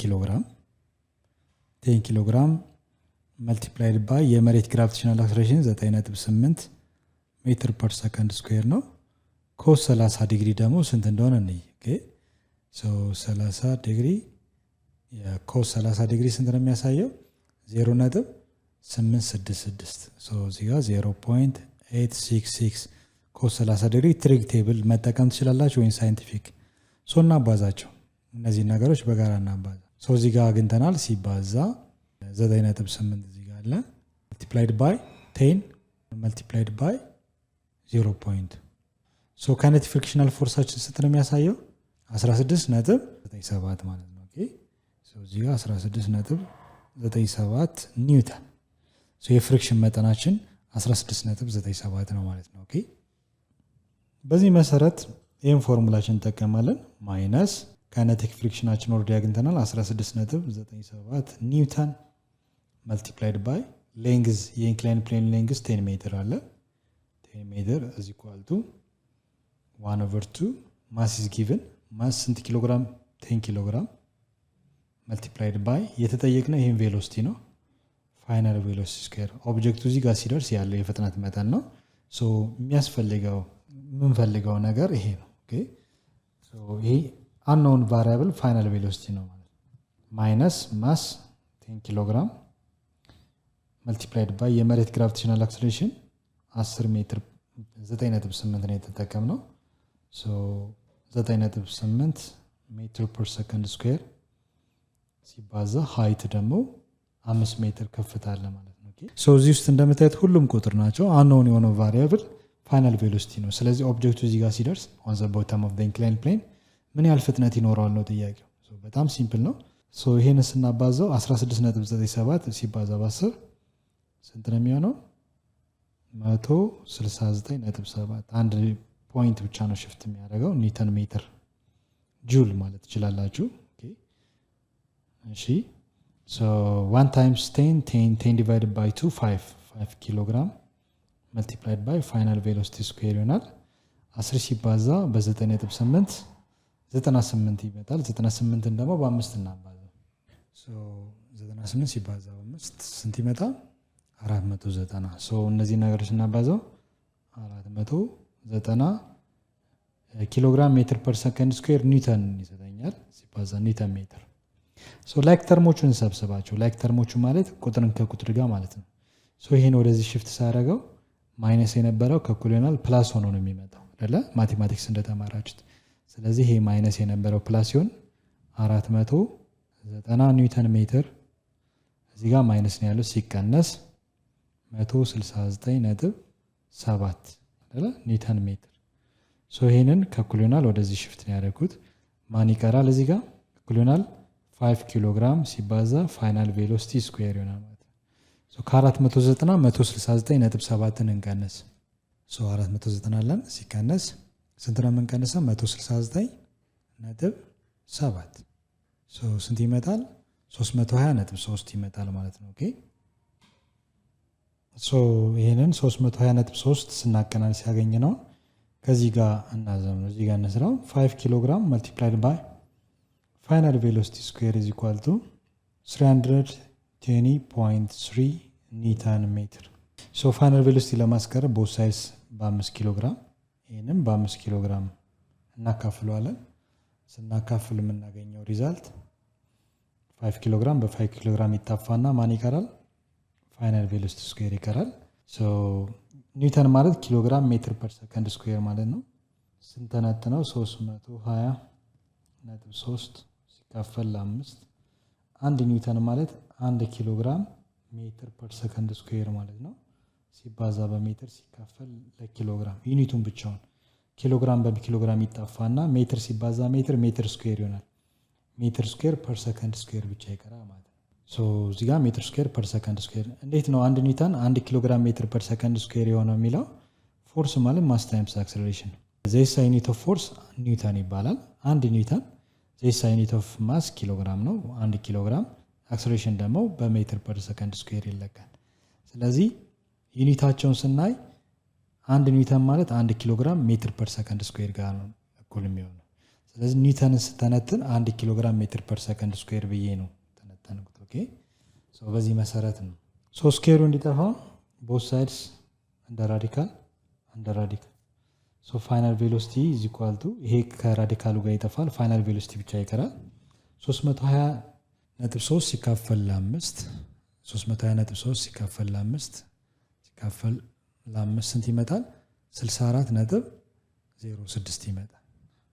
ኪሎግራም መልቲፕላይድ ባይ የመሬት ግራቪቴሽናል አክሰለሬሽን 9.8 ሜትር ፐር ሰከንድ ስኩዌር ነው። ኮስ 30 ዲግሪ ደግሞ ስንት እንደሆነ እንይ። ኦኬ ሶ 30 ዲግሪ የኮስ 30 ዲግሪ ስንት ነው የሚያሳየው? 0.866 ሶ እዚህ ጋር 0.866 ኮስ 30 ዲግሪ ትሪክ ቴብል መጠቀም ትችላላችሁ ወይም ሳይንቲፊክ ሶ እናባዛቸው። እነዚህ ነገሮች በጋራ እናባዛ። ሶ እዚህ ጋር አግኝተናል። ሲባዛ 9.8 እዚህ ጋር አለ multiplied by 10 multiplied by 0. ሶ ካይኔቲክ ፍሪክሽናል ፎርሳችን ስንት ነው የሚያሳየው? 16.97 ማለት ነው። ኦኬ ሶ እዚህ ጋር 16.97 ኒውተን። ሶ የፍሪክሽን መጠናችን 16.97 ነው ማለት ነው። ኦኬ በዚህ መሰረት ይህን ፎርሙላችን እንጠቀማለን። ማይነስ ካይኔቲክ ፍሪክሽናችን ኦልሬዲ አግኝተናል 16.97 ኒውተን መልቲፕላይድ ባይ ሌንግዝ የኢንክላይን ፕሌን ሌንግዝ 10 ሜትር አለ 10 ሜትር is equal to 1/2 ማስ is given ማስ ስንት ኪሎግራም 10 ኪሎግራም መልቲፕላይድ ባይ የተጠየቅነው ይሄን ቬሎሲቲ ነው ፋይናል ቬሎሲቲ ስኩዌር ኦብጀክቱ እዚህ ጋር ሲደርስ ያለው የፍጥነት መጠን ነው። ሶ የሚያስፈልገው የምንፈልገው ነገር ይሄ ነው። ኦኬ ሶ ይሄ unknown variable ፋይናል ቬሎሲቲ ነው ማለት ማይነስ ማስ 10 ኪሎግራም መልቲፕላይድ ባይ የመሬት ግራቪቴሽናል አክሰለሬሽን 10 ሜትር 9.8 ነው የተጠቀምነው። ሶ 9.8 ሜትር ፐር ሰከንድ ስኩዌር ሲባዛ ሃይት ደግሞ 5 ሜትር ከፍታ አለ ማለት ነው። ኦኬ ሶ እዚህ ውስጥ እንደምታዩት ሁሉም ቁጥር ናቸው። unknown የሆነው ቫሪያብል ፋይናል ቬሎሲቲ ነው። ስለዚህ ኦብጀክቱ እዚህ ጋር ሲደርስ on the bottom of the inclined plane ምን ያህል ፍጥነት ይኖረዋል ነው ጥያቄው። ሶ በጣም ሲምፕል ነው። ሶ ይሄን ስናባዛው 16.97 ሲባዛ በ10 ስንት ነው የሚሆነው? 169.7 አንድ ፖይንት ብቻ ነው ሽፍት የሚያደርገው ኒውተን ሜትር ጁል ማለት ትችላላችሁ። ኦኬ እሺ ሶ 1 times 10 divided by 2 5 ኪሎግራም multiplied by final velocity square ይሆናል። 10 ሲባዛ በ9.8 98 ይመጣል። 98ን ደግሞ በ5 እናባዛው። ሶ 98 ሲባዛ በ5 ስንት ይመጣል? 490። ሶ እነዚህ ነገሮች እናባዛው 490 ኪሎግራም ሜትር ፐር ሰከንድ ስኩዌር ኒውተን ይሰጠኛል። ሲባዛ ኒውተን ሜትር። ሶ ላይክ ተርሞቹን እንሰብስባቸው። ላይክ ተርሞቹ ማለት ቁጥርን ከቁጥር ጋር ማለት ነው። ሶ ይሄን ወደዚህ ሽፍት ሳደርገው ማይነስ የነበረው ከእኩል ይሆናል ፕላስ ሆኖ ነው የሚመጣው አይደለ? ማቴማቲክስ እንደተማራችሁት። ስለዚህ ይሄ ማይነስ የነበረው ፕላስ ሲሆን 490 ኒውተን ሜትር እዚህ ጋር ማይነስ ነው ያለው ሲቀነስ 169.7 አይደለ? ኒውተን ሜትር። ሶ ይሄንን ከእኩል ይሆናል ወደዚህ ሽፍት ነው ያደረኩት። ማን ይቀራል እዚህ ጋር? እኩል ይሆናል 5 ኪሎግራም ሲባዛ ፋይናል ቬሎሲቲ ስኩዌር ይሆናል ማለት ነው። ሶ ከ490 169.7ን እንቀንስ። ሶ 490 አለን ሲቀነስ ስንት ነው የምንቀንሰው? 169.7 ሶ ስንት ይመጣል? 320.3 ይመጣል ማለት ነው። ኦኬ ሶ ይሄንን 320.3 ስናቀናንስ ያገኝ ነው ከዚህ ጋር እናዘምነው። እዚህ ጋር እንስራው 5 ኪሎግራም multiplied by final velocity square is equal to 320.3 ኒውተን ሜትር። ሶ ፋይናል ቬሎሲቲ ለማስቀረብ ቦት ሳይድስ በ5 ኪሎግራም ይሄንም በ5 ኪሎግራም እናካፍለዋለን። ስናካፍል የምናገኘው ሪዛልት 5 ኪሎግራም በ5 ኪሎግራም ይጣፋና ማን ይቀራል? ፋይናል ቬሎሲቲ ስኩዌር ይቀራል። ሶ ኒውተን ማለት ኪሎግራም ሜትር ፐር ሰከንድ ስኩዌር ማለት ነው። ስንተነትነው 320.3 ሲካፈል ለ5 አንድ ኒውተን ማለት 1 ኪሎግራም ሜትር ፐር ሰከንድ ስኩዌር ማለት ነው። ሲባዛ በሜትር ሲካፈል ለኪሎግራም ዩኒቱን ብቻውን ኪሎግራም በኪሎግራም ይጣፋና ሜትር ሲባዛ ሜትር ስኩዌር ይሆናል። ሜትር ስኩዌር ፐር ሰከንድ ስኩዌር ብቻ ይቀራል ማለት ነው። ሶ እዚህ ጋር ሜትር ስኩዌር ፐር ሰከንድ ስኩዌር እንዴት ነው አንድ ኒውተን 1 ኪሎግራም ሜትር ፐር ሰከንድ ስኩዌር የሆነው የሚለው? ፎርስ ማለት ማስ ታይምስ አክሰለሬሽን ዘ ዩኒት ኦፍ ፎርስ ኒውተን ይባላል። አንድ ኒውተን ዘ ዩኒት ኦፍ ማስ ኪሎግራም ነው 1 ኪሎግራም አክሰለሬሽን ደግሞ በሜትር ፐር ሰከንድ ስኩዌር ይለካል። ስለዚህ ዩኒታቸውን ስናይ አንድ ኒውተን ማለት 1 ኪሎግራም ሜትር ፐር ሰከንድ ስኩዌር ጋር ነው እኩል የሚሆነው። ስለዚህ ኒውተንን ስተነትን 1 ኪሎግራም ሜትር ፐር ሰከንድ ስኩዌር ብዬ ነው ተነተንኩት። ኦኬ ሶ በዚህ መሰረት ነው ሶ ስኬሩ እንዲጠፋ ቦት ሳይድስ እንደ ራዲካል ሶ ፋይናል ቬሎሲቲ ኢዝ ኢኳል ቱ ይሄ ከራዲካሉ ጋር ይጠፋል። ፋይናል ቬሎሲቲ ብቻ ይቀራል። 320.3 ሲካፈል ለ5 ሲካፈል ለ5 ስንት ይመጣል? 64.06 ይመጣል።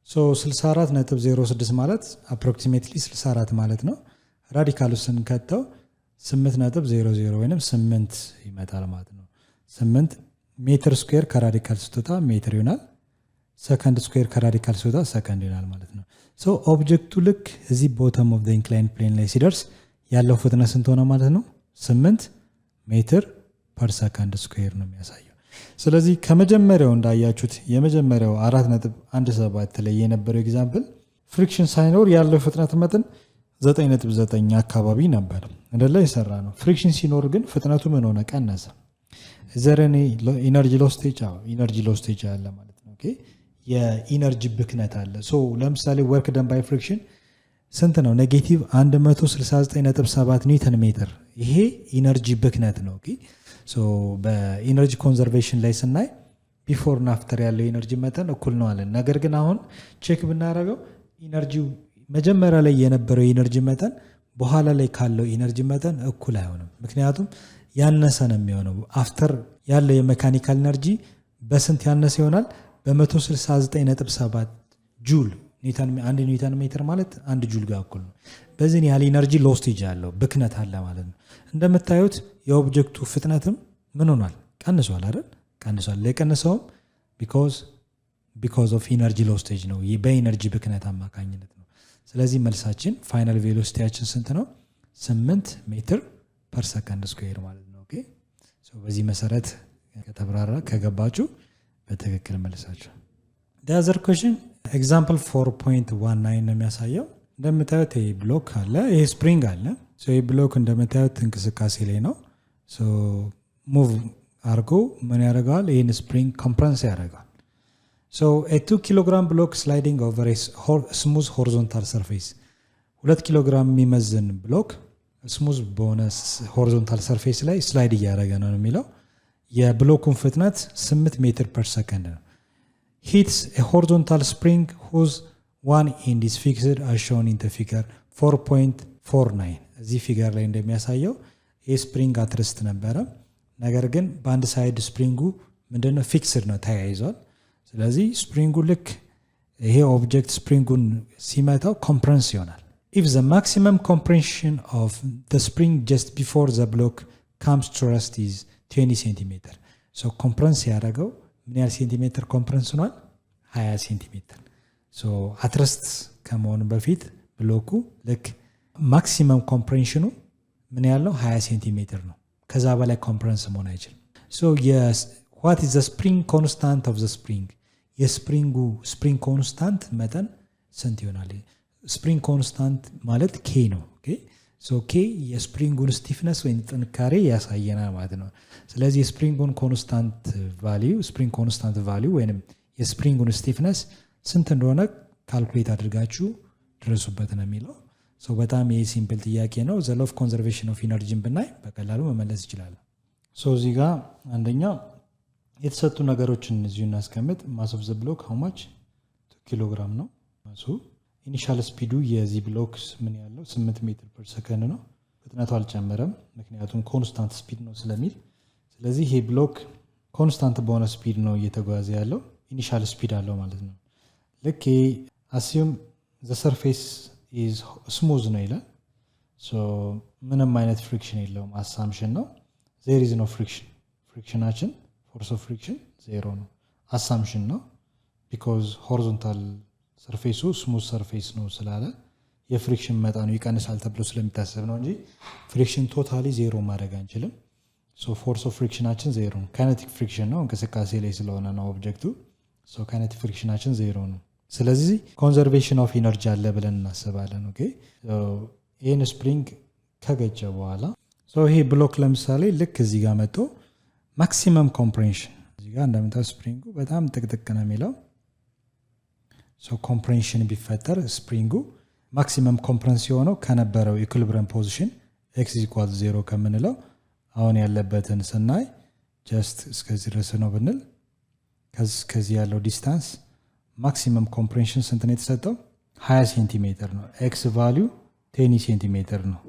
ሶ 64.06 ማለት አፕሮክሲሜትሊ 64 ማለት ነው። ራዲካሉ ስንከተው 8.00 ወይም 8 ይመጣል ማለት ነው። 8 ሜትር ስኩዌር ከራዲካል ስትወጣ ሜትር ይሆናል። ሰከንድ ስኩዌር ከራዲካል ስትወጣ ሰከንድ ይሆናል ማለት ነው። ሶ ኦብጀክቱ ልክ እዚህ ቦተም ኦፍ ዘ ኢንክላይንድ ፕሌን ላይ ሲደርስ ያለው ፍጥነት ስንት ሆነ ማለት ነው? 8 ሜትር ፐር ሰከንድ ስኩዌር ነው የሚያሳየው። ስለዚህ ከመጀመሪያው እንዳያችሁት የመጀመሪያው 4.17 ላይ የነበረው ኤግዛምፕል ፍሪክሽን ሳይኖር ያለው ፍጥነት መጠን 9.9 አካባቢ ነበር እንደላ የሰራ ነው። ፍሪክሽን ሲኖር ግን ፍጥነቱ ምን ሆነ? ቀነሰ። ዘረኔ ኢነርጂ ሎስቴጅ አለ ማለት ነው። ኦኬ የኢነርጂ ብክነት አለ። ሶ ለምሳሌ ወርክ ደን ባይ ፍሪክሽን ስንት ነው? ኔጌቲቭ 169.7 ኒውተን ሜትር። ይሄ ኢነርጂ ብክነት ነው። ኦኬ ሶ በኢነርጂ ኮንዘርቬሽን ላይ ስናይ ቢፎር እና አፍተር ያለው ኢነርጂ መጠን እኩል ነው አለን። ነገር ግን አሁን ቼክ ብናደርገው ኢነርጂው መጀመሪያ ላይ የነበረው ኢነርጂ መጠን በኋላ ላይ ካለው ኢነርጂ መጠን እኩል አይሆንም። ምክንያቱም ያነሰ ነው የሚሆነው። አፍተር ያለው የሜካኒካል ኢነርጂ በስንት ያነሰ ይሆናል? በ169.7 ጁል አንድ ኒውተን ሜትር ማለት አንድ ጁል ጋር እኩል ነው። በዚህን ያህል ኢነርጂ ሎስቴጅ አለው ብክነት አለ ማለት ነው። እንደምታዩት የኦብጀክቱ ፍጥነትም ምን ሆኗል? ቀንሷል አይደል? ቀንሷል። የቀነሰውም ቢኮዝ ኦፍ ኢነርጂ ሎስቴጅ ነው፣ በኢነርጂ ብክነት አማካኝነት ነው። ስለዚህ መልሳችን ፋይናል ቬሎሲቲያችን ስንት ነው? 8 ሜትር ፐር ሰከንድ ስኩዌር ማለት ነው። ኦኬ ሶ በዚህ መሰረት ከተብራራ ከገባችሁ በትክክል መልሳችሁ። the other question example 4.19 ነው የሚያሳየው። እንደምታዩት ይሄ ብሎክ አለ፣ ይሄ ስፕሪንግ አለ። ሶ ይሄ ብሎክ እንደምታዩት እንቅስቃሴ ላይ ነው። ሶ ሙቭ አርጎ ምን ያደርጋል? ይሄን ስፕሪንግ ኮምፕረስ ያደርጋል። ሶ a 2 ኪሎግራም ብሎክ ስላይዲንግ ኦቨር a smooth horizontal surface 2 ኪሎግራም የሚመዝን ብሎክ ስሙዝ በሆነ ሆሪዞንታል ሰርፌስ ላይ ስላይድ እያደረገ ነው የሚለው። የብሎኩን ፍጥነት 8 ሜትር ፐር ሰከንድ ነው። ሂትስ ሆሪዞንታል ስፕሪንግ ሁዝ ዋን ኤንድ ኢዝ ፊክስድ አዝ ሾውን ኢን ዘ ፊገር 4.49 እዚህ ፊገር ላይ እንደሚያሳየው ይህ ስፕሪንግ አትርስት ነበረ። ነገር ግን በአንድ ሳይድ ስፕሪንጉ ምንድነው ፊክስድ ነው፣ ተያይዟል። ስለዚህ ስፕሪንጉ ልክ ይሄ ኦብጀክት ስፕሪንጉን ሲመታው ኮምፕረስ ይሆናል። If the maximum compression of the spring just before the block comes to rest is 20 centimeter. So compress ያደረገው ምን ያህል ሴንቲሜትር ኮምፕረስ ሆኗል? 20 ሴንቲሜትር። So at rest ከመሆኑ በፊት ብሎኩ ልክ ማክሲመም ኮምፕሬንሽኑ ምን ያለው 20 ሴንቲሜትር ነው። ከዛ በላይ ኮምፕረስ መሆን አይችልም። So yes, what is the spring constant of the spring? የስፕሪንጉ ስፕሪንግ ኮንስታንት መጠን ስንት ይሆናል? ስፕሪንግ ኮንስታንት ማለት ኬ ነው። ኦኬ ሶ ኬ የስፕሪንጉን ስቲፍነስ ወይም ጥንካሬ ያሳየናል ማለት ነው። ስለዚህ የስፕሪንጉን ኮንስታንት ቫልዩ ወይም የስፕሪንጉን ስቲፍነስ ስንት እንደሆነ ካልኩሌት አድርጋችሁ ድረሱበት ነው የሚለው። ሶ በጣም ይሄ ሲምፕል ጥያቄ ነው። ዘ ሎው ኦፍ ኮንዘርቬሽን ኦፍ ኢነርጂን ብናይ በቀላሉ መመለስ ይችላል። ሶ እዚህ ጋር አንደኛ የተሰጡ ነገሮችን እዚሁ እናስቀምጥ። ማስ ኦፍ ዘ ብሎክ ሃው ማች 2 ኪሎግራም ነው ማሱ። ኢኒሻል ስፒዱ የዚህ ብሎክ ምን ያለው 8 ሜትር ፐር ሰከንድ ነው። ፍጥነቱ አልጨመረም ምክንያቱም ኮንስታንት ስፒድ ነው ስለሚል። ስለዚህ ይሄ ብሎክ ኮንስታንት በሆነ ስፒድ ነው እየተጓዘ ያለው፣ ኢኒሻል ስፒድ አለው ማለት ነው። ልክ አሲዩም ዘ ሰርፌስ ኢዝ ስሙዝ ነው ይላል። ሶ ምንም አይነት ፍሪክሽን የለውም፣ አሳምሽን ነው። ዜር ኢዝ ኖ ፍሪክሽን። ፍሪክሽናችን ፎርስ ኦፍ ፍሪክሽን ዜሮ ነው፣ አሳምሽን ነው። ቢኮዝ ሆሪዞንታል ሰርፌሱ ስሙዝ ሰርፌስ ነው ስላለ የፍሪክሽን መጠኑ ይቀንሳል ተብሎ ስለሚታሰብ ነው እንጂ ፍሪክሽን ቶታሊ ዜሮ ማድረግ አንችልም። ሶ ፎርስ ኦፍ ፍሪክሽናችን ዜሮ ነው። ካይኔቲክ ፍሪክሽን ነው፣ እንቅስቃሴ ላይ ስለሆነ ነው ኦብጀክቱ። ሶ ካይኔቲክ ፍሪክሽናችን ዜሮ ነው። ስለዚህ ኮንዘርቬሽን ኦፍ ኢነርጂ አለ ብለን እናስባለን። ኦኬ ይህን ስፕሪንግ ከገጨ በኋላ ይሄ ብሎክ ለምሳሌ ልክ እዚህ ጋር መጥቶ ማክሲመም ኮምፕሬንሽን እዚህ ጋር እንደምታው ስፕሪንጉ በጣም ጥቅጥቅ ነው የሚለው። ኮምፕሬንሽን ቢፈጠር ስፕሪንጉ ማክሲመም ኮምፕረንስ የሆነው ከነበረው ኢኩሊብሪየም ፖዚሽን ኤክስ ኢኳል 0 ከምንለው አሁን ያለበትን ስናይ ጀስት እስከዚህ ድረስ ነው ብንል ከዚህ ያለው ዲስታንስ ማክሲመም ኮምፕሬንሽን ስንት ነው የተሰጠው? 20 ሴንቲሜትር ነው። ኤክስ ቫሊዩ 10 ሴንቲሜትር ነው።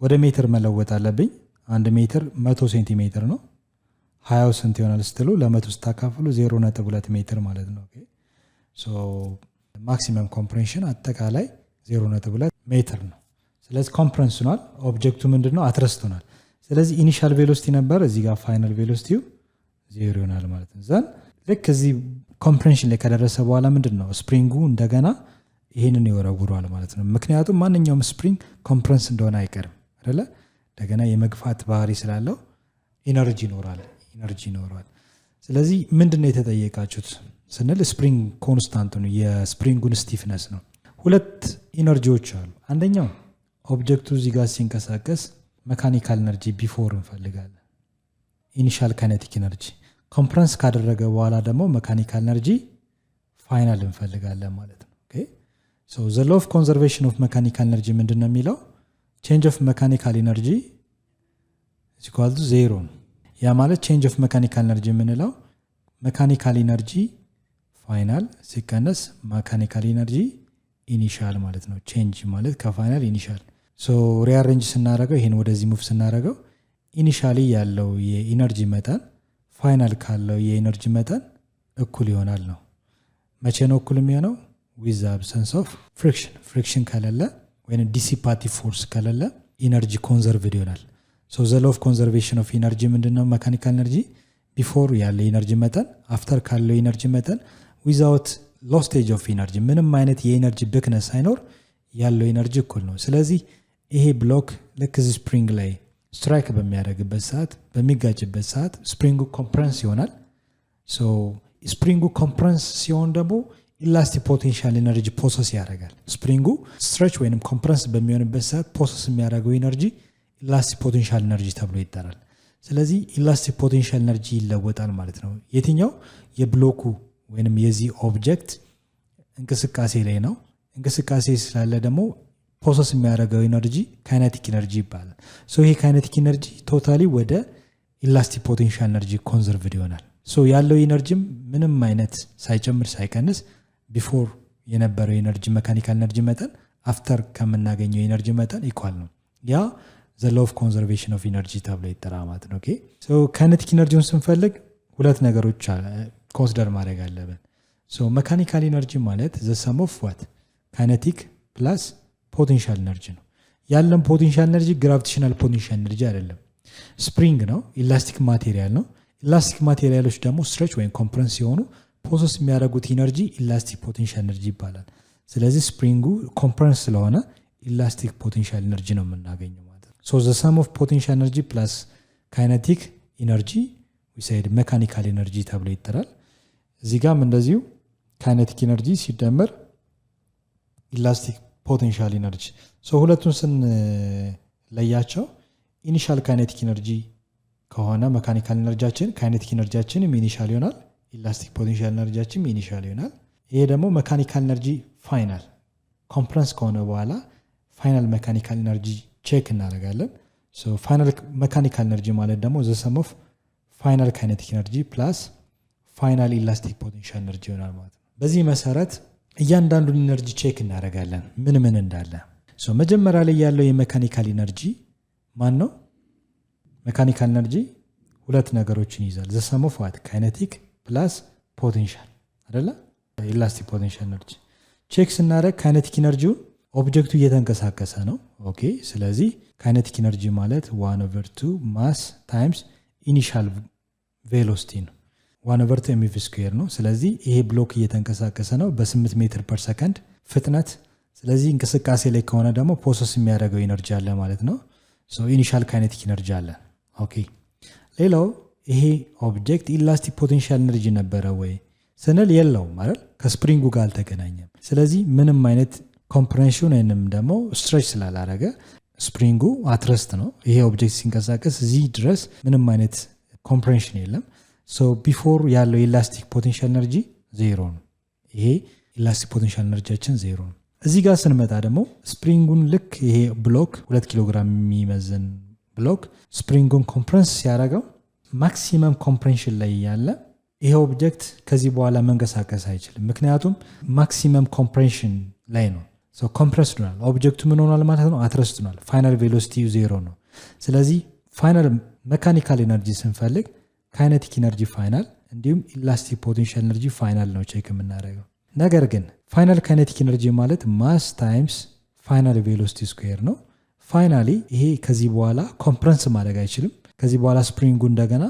ወደ ሜትር መለወጥ አለብኝ። 1 ሜትር 100 ሴንቲሜትር ነው። 20 ስንት ይሆናል ስትሉ ለ100 ስታካፍሉ 0.2 ሜትር ማለት ነው። ማክሲመም ኮምፕሬንሽን አጠቃላይ 0.2 ሜትር ነው። ስለዚህ ኮምፕረንስ ሆኗል። ኦብጀክቱ ምንድነው? አትረስቶናል። ስለዚህ ኢኒሻል ቬሎሲቲ ነበር፣ እዚህ ጋር ፋይናል ቬሎሲቲው 0 ይሆናል ማለት ነው። ዘን ልክ እዚህ ኮምፕሬንሽን ላይ ከደረሰ በኋላ ምንድነው ስፕሪንጉ እንደገና ይሄንን ይወረውሯል ማለት ነው። ምክንያቱም ማንኛውም ስፕሪንግ ኮምፕረንስ እንደሆነ አይቀርም አይደለ? እንደገና የመግፋት ባህሪ ስላለው ኢነርጂ ይኖራል። ስለዚህ ምንድነው የተጠየቃችሁት ስንል ስፕሪንግ ኮንስታንት ነው፣ የስፕሪንጉን ስቲፍነስ ነው። ሁለት ኢነርጂዎች አሉ። አንደኛው ኦብጀክቱ እዚህ ጋር ሲንቀሳቀስ መካኒካል ኤነርጂ ቢፎር እንፈልጋለን፣ ኢኒሻል ካይኔቲክ ኤነርጂ። ኮምፕረንስ ካደረገ በኋላ ደግሞ መካኒካል ኤነርጂ ፋይናል እንፈልጋለን ማለት ነው። ኦኬ ሶ ዘ ሎው ኦፍ ኮንዘርቬሽን ኦፍ መካኒካል ኤነርጂ ምንድነው የሚለው? ቼንጅ ኦፍ መካኒካል ኤነርጂ ኢዝ ኢኳል ቱ 0 ነው። ያ ማለት ቼንጅ ኦፍ መካኒካል ኤነርጂ የምንለው መካኒካል ኤነርጂ ፋይናል ሲቀነስ መካኒካል ኤነርጂ ኢኒሻል ማለት ነው። ቼንጅ ማለት ከፋይናል ኢኒሻል። ሶ ሪአሬንጅ ስናደርገው ይሄን ወደዚህ ሙቭ ስናደርገው ኢኒሻሊ ያለው የኢነርጂ መጠን ፋይናል ካለው የኢነርጂ መጠን እኩል ይሆናል ነው። መቼ ነው እኩል የሚሆነው? ዊዝ አብሰንስ ኦፍ ፍሪክሽን። ፍሪክሽን ከሌለ ወይም ዲሲፓቲቭ ፎርስ ከሌለ ኢነርጂ ኮንዘርቭድ ይሆናል። ሶ ዘ ሎው ኦፍ ኮንዘርቬሽን ኦፍ ኢነርጂ ምንድነው? መካኒካል ኤነርጂ ቢፎር ያለው ኢነርጂ መጠን አፍተር ካለው ኢነርጂ መጠን ዊዛውት ሎስቴጅ ኦፍ ኢነርጂ፣ ምንም አይነት የኢነርጂ ብክነት ሳይኖር ያለው ኢነርጂ እኩል ነው። ስለዚህ ይሄ ብሎክ ልክ እዚህ ስፕሪንግ ላይ ስትራይክ በሚያደርግበት ሰዓት በሚጋጭበት ሰዓት ስፕሪንጉ ኮምፕረንስ ይሆናል። ሶ ስፕሪንጉ ኮምፕረንስ ሲሆን ደግሞ ኢላስቲክ ፖቴንሻል ኤነርጂ ፖሰስ ያደርጋል። ስፕሪንጉ ስትሬች ወይም ኮምፕረንስ በሚሆንበት ሰዓት ፖሰስ የሚያደርገው ኤነርጂ ኢላስቲክ ፖቴንሻል ኤነርጂ ተብሎ ይጠራል። ስለዚህ ኢላስቲክ ፖቴንሻል ኤነርጂ ይለወጣል ማለት ነው። የትኛው? የብሎኩ ወይም የዚህ ኦብጀክት እንቅስቃሴ ላይ ነው። እንቅስቃሴ ስላለ ደግሞ ፕሮሰስ የሚያደርገው ኢነርጂ ካይኔቲክ ኢነርጂ ይባላል። ሶ ይሄ ካይኔቲክ ኢነርጂ ቶታሊ ወደ ኢላስቲክ ፖቴንሻል ኤነርጂ ኮንዘርቭድ ይሆናል። ሶ ያለው ኢነርጂም ምንም አይነት ሳይጨምር ሳይቀንስ ቢፎር የነበረው ኢነርጂ መካኒካል ኢነርጂ መጠን አፍተር ከምናገኘው ኢነርጂ መጠን ኢኳል ነው። ያ ዘ ሎው ኦፍ ኮንዘርቬሽን ኦፍ ኢነርጂ ተብሎ ይጠራል ማለት ነው። ኦኬ ሶ ካይኔቲክ ኢነርጂውን ስንፈልግ ሁለት ነገሮች ኮንሲደር ማድረግ አለብን። ሶ መካኒካል ኢነርጂ ማለት ዘ ሰም ኦፍ ዋት ካይኔቲክ ፕላስ ፖቴንሻል ኤነርጂ ነው። ያለን ፖቴንሻል ኤነርጂ ግራቪቴሽናል ፖቴንሻል ኤነርጂ አይደለም፣ ስፕሪንግ ነው፣ ኢላስቲክ ማቴሪያል ነው። ኢላስቲክ ማቴሪያሎች ደግሞ ስትሬች ወይም ኮምፕረንስ ሲሆኑ ፕሮሰስ የሚያደርጉት ኢነርጂ ኢላስቲክ ፖቴንሻል ኤነርጂ ይባላል። ስለዚህ ስፕሪንጉ ኮምፕረንስ ስለሆነ ኢላስቲክ ፖቴንሻል ኤነርጂ ነው የምናገኘው ማለት ነው። ሶ ዘ ሰም ኦፍ ፖቴንሻል ኤነርጂ ፕላስ ካይኔቲክ ኢነርጂ ዊ ሴድ መካኒካል ኤነርጂ ተብሎ ይጠራል። እዚህ ጋርም እንደዚሁ ካይኔቲክ ኢነርጂ ሲደመር ኢላስቲክ ፖቴንሻል ኢነርጂ። ሶ ሁለቱን ስንለያቸው ኢኒሻል ካይኔቲክ ኢነርጂ ከሆነ መካኒካል ኢነርጂያችን ካይኔቲክ ኢነርጂያችንም ኢኒሻል ይሆናል፣ ኢላስቲክ ፖቴንሻል ኢነርጂያችንም ኢኒሻል ይሆናል። ይሄ ደግሞ መካኒካል ኢነርጂ ፋይናል ኮምፕረንስ ከሆነ በኋላ ፋይናል መካኒካል ኢነርጂ ቼክ እናደርጋለን። ሶ ፋይናል መካኒካል ኢነርጂ ማለት ደግሞ ዘ ሰም ኦፍ ፋይናል ካይኔቲክ ኢነርጂ ፕላስ ፋይናል ኢላስቲክ ፖቴንሻል ኢነርጂ ይሆናል ማለት ነው። በዚህ መሰረት እያንዳንዱን ኢነርጂ ቼክ እናደርጋለን ምን ምን እንዳለ። ሶ መጀመሪያ ላይ ያለው የመካኒካል ኢነርጂ ማን ነው? መካኒካል ኢነርጂ ሁለት ነገሮችን ይዛል። ዘ ሰም ኦፍ ዋት ካይኔቲክ ፕላስ ፖቴንሻል አይደለ? ኢላስቲክ ፖቴንሻል ኢነርጂ ቼክ ስናደርግ ካይኔቲክ ኢነርጂውን ኦብጀክቱ እየተንቀሳቀሰ ነው። ኦኬ ስለዚህ ካይኔቲክ ኢነርጂ ማለት 1/2 ማስ ታይምስ ኢኒሻል ቬሎሲቲ ነው። 1/2 ኤምቪ ስኩዌር ነው። ስለዚህ ይሄ ብሎክ እየተንቀሳቀሰ ነው በ8 ሜትር ፐር ሰከንድ ፍጥነት። ስለዚህ እንቅስቃሴ ላይ ከሆነ ደግሞ ፕሮሰስ የሚያደርገው ኢነርጂ አለ ማለት ነው። ሶ ኢኒሻል ካይኔቲክ ኢነርጂ አለ። ኦኬ ሌላው ይሄ ኦብጀክት ኢላስቲክ ፖቴንሻል ኢነርጂ ነበረ ወይ ስንል የለውም ማለት ከስፕሪንጉ ጋር አልተገናኘም። ስለዚህ ምንም አይነት ኮምፕሬንሽን ወይንም ደግሞ ስትሬች ስላላረገ ስፕሪንጉ አትረስት ነው። ይሄ ኦብጀክት ሲንቀሳቀስ እዚህ ድረስ ምንም አይነት ኮምፕሬንሽን የለም። ሶ ቢፎር ያለው ኢላስቲክ ፖቴንሻል ኤነርጂ ዜሮ ነው። ይሄ ኢላስቲክ ፖቴንሻል ኤነርጂያችን ዜሮ ነው። እዚህ ጋር ስንመጣ ደግሞ ስፕሪንጉን ልክ ይሄ ብሎክ 2 ኪሎ ግራም የሚመዝን ብሎክ ስፕሪንጉን ኮምፕረስ ሲያደርገው ማክሲመም ኮምፕሬንሽን ላይ ያለ ይሄ ኦብጀክት ከዚህ በኋላ መንቀሳቀስ አይችልም። ምክንያቱም ማክሲመም ኮምፕሬንሽን ላይ ነው። ኮምፕረስ ሆኗል። ኦብጀክቱ ምን ሆኗል ማለት ነው? አትረስት ሆኗል። ፋይናል ቬሎሲቲ 0 ነው። ስለዚህ ፋይናል ሜካኒካል ኤነርጂ ስንፈልግ ካይነቲክ ኤነርጂ ፋይናል እንዲሁም ኢላስቲክ ፖቴንሻል ኤነርጂ ፋይናል ነው ቼክ የምናደርገው። ነገር ግን ፋይናል ካይነቲክ ኤነርጂ ማለት ማስ ታይምስ ፋይናል ቬሎሲቲ ስኩዌር ነው። ፋይናሊ ይሄ ከዚህ በኋላ ኮምፕረስ ማድረግ አይችልም። ከዚህ በኋላ ስፕሪንጉ እንደገና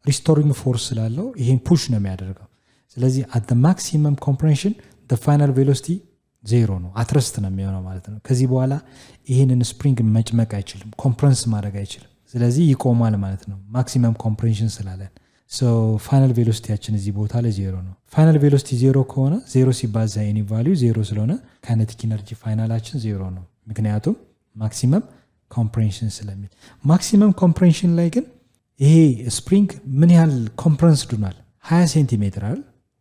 ሪስቶሪንግ ፎርስ ስላለው ይሄን ፑሽ ነው የሚያደርገው። ስለዚህ አት ማክሲመም ኮምፕሬንሽን ፋይናል ቬሎሲቲ 0 ነው፣ አትረስት ነው የሚሆነው ማለት ነው። ከዚህ በኋላ ይህንን ስፕሪንግ መጭመቅ አይችልም፣ ኮምፕረስ ማድረግ አይችልም። ስለዚህ ይቆማል ማለት ነው ማክሲመም ኮምፕሬንሽን ስላለን። ፋይናል ቬሎሲቲያችን እዚህ ቦታ ላይ 0 ነው። ፋይናል ቬሎሲቲ 0 ከሆነ 0 ሲባዛ ኤኒ ቫሊዩ 0 ስለሆነ ካይነቲክ ኢነርጂ ፋይናላችን 0 ነው። ምክንያቱም ማክሲመም ኮምፕሬንሽን ስለሚል። ማክሲመም ኮምፕሬንሽን ላይ ግን ይሄ ስፕሪንግ ምን ያህል ኮምፕረስድ ሆኗል? 20 ሴንቲሜትር አይደል?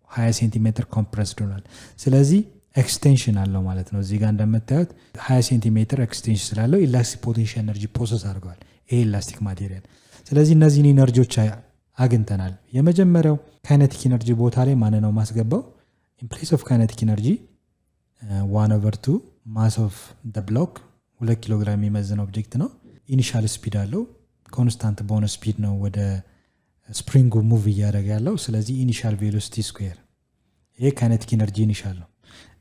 20 ሴንቲሜትር ኮምፕረስድ ሆኗል። ስለዚህ ኤክስቴንሽን አለው ማለት ነው። እዚህ ጋር እንደምታዩት 20 ሴንቲሜትር ኤክስቴንሽን ስላለው ኢላስቲክ ፖቴንሻል ኤነርጂ ፕሮሰስ አድርገዋል ይሄ ኢላስቲክ ማቴሪያል። ስለዚህ እነዚህን ኢነርጂዎች አግኝተናል። የመጀመሪያው ካይነቲክ ኢነርጂ ቦታ ላይ ማን ነው ማስገባው? ኢን ፕሌስ ኦፍ ካይነቲክ ኢነርጂ 1/2 ማስ ኦፍ ዘ ብሎክ 2 ኪሎ ግራም የሚመዝን ኦብጀክት ነው። ኢኒሻል ስፒድ አለው። ኮንስታንት በሆነ ስፒድ ነው ወደ ስፕሪንጉ ሙቭ እያደረገ ያለው። ስለዚህ ኢኒሻል ቬሎሲቲ ስኩዌር ይሄ ካይነቲክ ኢነርጂ ኢኒሻል ነው።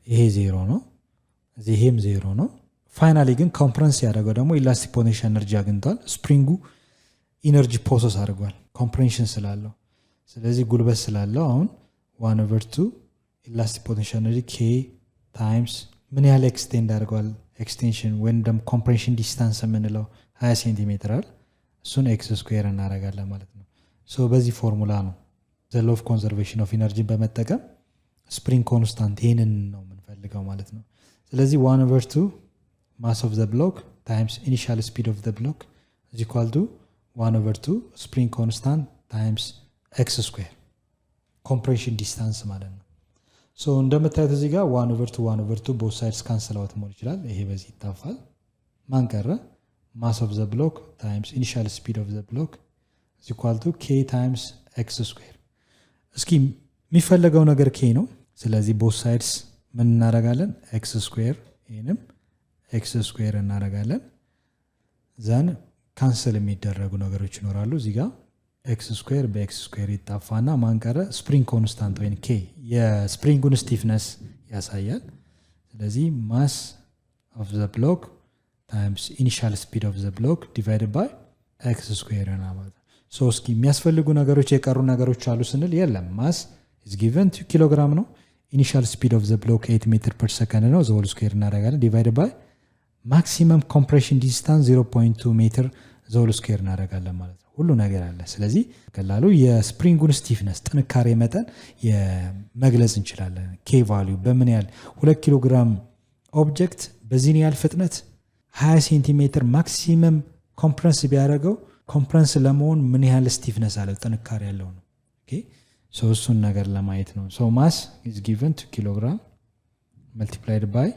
ይሄ 0 ነው። ይሄም 0 ነው። ፋይናሊ ግን ኮምፕረስ ያደረገው ደግሞ ኢላስቲክ ፖቴንሻል ኤነርጂ አግኝቷል። ስፕሪንጉ ኢነርጂ ፕሮሰስ አድርጓል ኮምፕሬንሽን ስላለው። ስለዚህ ጉልበት ስላለው አሁን 1/2 ኢላስቲክ ፖቴንሻል ኤነርጂ ኬ ታይምስ ምን ያህል ኤክስቴንድ አድርጓል? ኤክስቴንሽን ወይም ደግሞ ኮምፕሬንሽን ዲስታንስ የምንለው 20 ሴንቲሜትር አይደል? እሱን ኤክስ ስኩዌር እናደርጋለን ማለት ነው። በዚህ ፎርሙላ ነው ዘ ሎው ኦፍ ኮንዘርቬሽን ኦፍ ኢነርጂን በመጠቀም ስፕሪንግ ኮንስታንት ይህንን ነው የምንፈልገው ማለት ነው። ስለዚህ 1/2 ማስ ኦፍ ዘ ብሎክ ታይምስ ኢኒሻል ስፒድ ኦፍ ዘ ብሎክ ኢዝ ኢኳል ቱ 1/2 ስፕሪንግ ኮንስታንት ታይምስ ኤክስ ስኩዌር ኮምፕሬሽን ዲስታንስ ማለት ነው። እንደምታዩት እዚህ ጋር 1/2 ቦት ሳይድስ ካንስል አውት መሆን ይችላል። ይሄ በዚህ ይታፋል። ማን ቀረ? ማስ ኦፍ ዘ ብሎክ ታይምስ ኢኒሻል ስፒድ ኦፍ ዘ ብሎክ ኢዝ ኢኳል ቱ ኬ ታይምስ ኤክስ ስኩዌር። እስኪ የሚፈለገው ነገር ኬ ነው። ስለዚህ ቦት ሳይድስ ምን እናደርጋለን? ኤክስ ስኩዌር፣ ይህንም ኤክስ ስኩዌር እናደርጋለን። ዘን ካንስል የሚደረጉ ነገሮች ይኖራሉ። እዚህ ጋር ኤክስ ስኩዌር በኤክስ ስኩዌር ይጣፋና ማንቀረ ስፕሪንግ ኮንስታንት ወይም ኬ የስፕሪንጉን ስቲፍነስ ያሳያል። ስለዚህ ማስ ኦፍ ዘ ብሎክ ታይምስ ኢኒሻል ስፒድ ኦፍ ዘ ብሎክ ዲቫይድድ ባይ ኤክስ ስኩዌር ነው ማለት ነው። እስኪ የሚያስፈልጉ ነገሮች የቀሩ ነገሮች አሉ ስንል የለም። ማስ ኢዝ ጊቨን 2 ኪሎ ግራም ነው። ኢኒሻል ስፒድ ኦፍ ዘ ብሎክ 8 ሜትር ፐር ሰከንድ ነው። ዘ ሆል ስኩዌር እናደርጋለን ዲቫይድድ ባይ ማክሲመም ኮምፕሬሽን ዲስታንስ 0.2 ሜትር ዘ ሆል ስኩዌር እናደርጋለን ማለት ነው። ሁሉ ነገር አለ። ስለዚህ ቀላሉ የስፕሪንጉን ስቲፍነስ ጥንካሬ መጠን መግለጽ እንችላለን። ኬ ቫልዩ በምን ያህል 2 ኪሎ ግራም ኦብጀክት በዚህን ያህል ፍጥነት 20 ሴንቲሜትር ማክሲመም ኮምፕረስ ቢያደርገው ኮምፕረስ ለመሆን ምን ያህል ስቲፍነስ አለው ጥንካሬ ያለው ነው። እሱን ነገር ለማየት ነው። ማስ ኢዝ ጊቨን 2 ኪሎ ግራም መልቲፕላይድ ባይ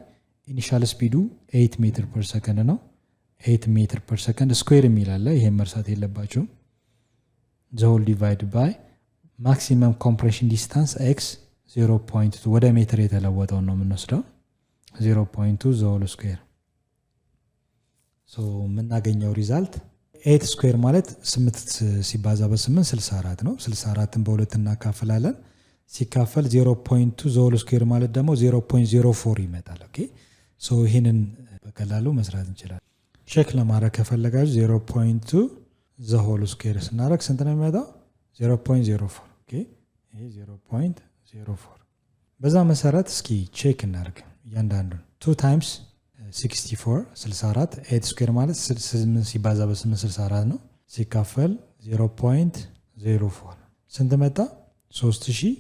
ኢኒሻል ስፒዱ 8 ሜትር ፐር ሰከንድ ነው። 8 ሜትር ፐር ሰከንድ ስኩዌር የሚላለ ይሄን መርሳት የለባቸውም። ዘ ሆል ዲቫይድ ባይ ማክሲመም ኮምፕሬሽን ዲስታንስ ኤክስ 0.2 ወደ ሜትር የተለወጠውን ነው የምንወስደው 0.2 ዘ ሆል ስኩዌር። የምናገኘው ሪዛልት 8 ስኩዌር ማለት 8 ሲባዛ በ8 64 ነው። 64ን በሁለት እናካፍላለን። ሲካፈል 0.2 ዘ ሆል ስኩዌር ማለት ደግሞ 0.04 ይመጣል። ይህንን በቀላሉ መስራት እንችላለን። ቼክ ለማድረግ ከፈለጋችሁ 0.2 ዘ ሆል ስኩዌር ስናደረግ ስንት ነው የሚመጣው? 0.04 ይሄ 0.04። በዛ መሰረት እስኪ ቼክ እናደርግ እያንዳንዱን 2 ታይምስ 64 8 ስኩዌር ማለት 8 ሲባዛ በ8 64 ነው። ሲካፈል 0.04 ስንት መጣ? 3200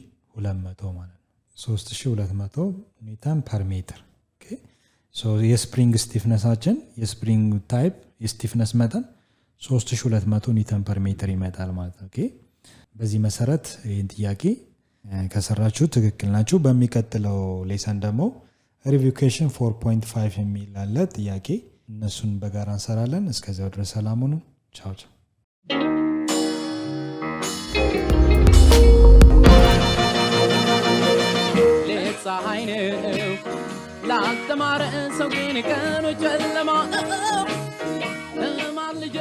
ማለት ነው። 3200 ኒውተን ፐር ሜትር። የስፕሪንግ ስቲፍነሳችን የስፕሪንግ ታይፕ የስቲፍነስ መጠን 3200 ኒውተን ፐር ሜትር ይመጣል ማለት ነው። በዚህ መሰረት ይህን ጥያቄ ከሰራችሁ ትክክል ናችሁ። በሚቀጥለው ሌሰን ደግሞ ሪቪው ኩዌስችን 4.5 የሚል አለ ጥያቄ፣ እነሱን በጋራ እንሰራለን። እስከዚያው ድረስ ሰላም ሁኑ። ቻው ቻው ፀሐይ ነው ላልተማረ ሰው ግን ቀኑ ጨለማ ነው ልጄ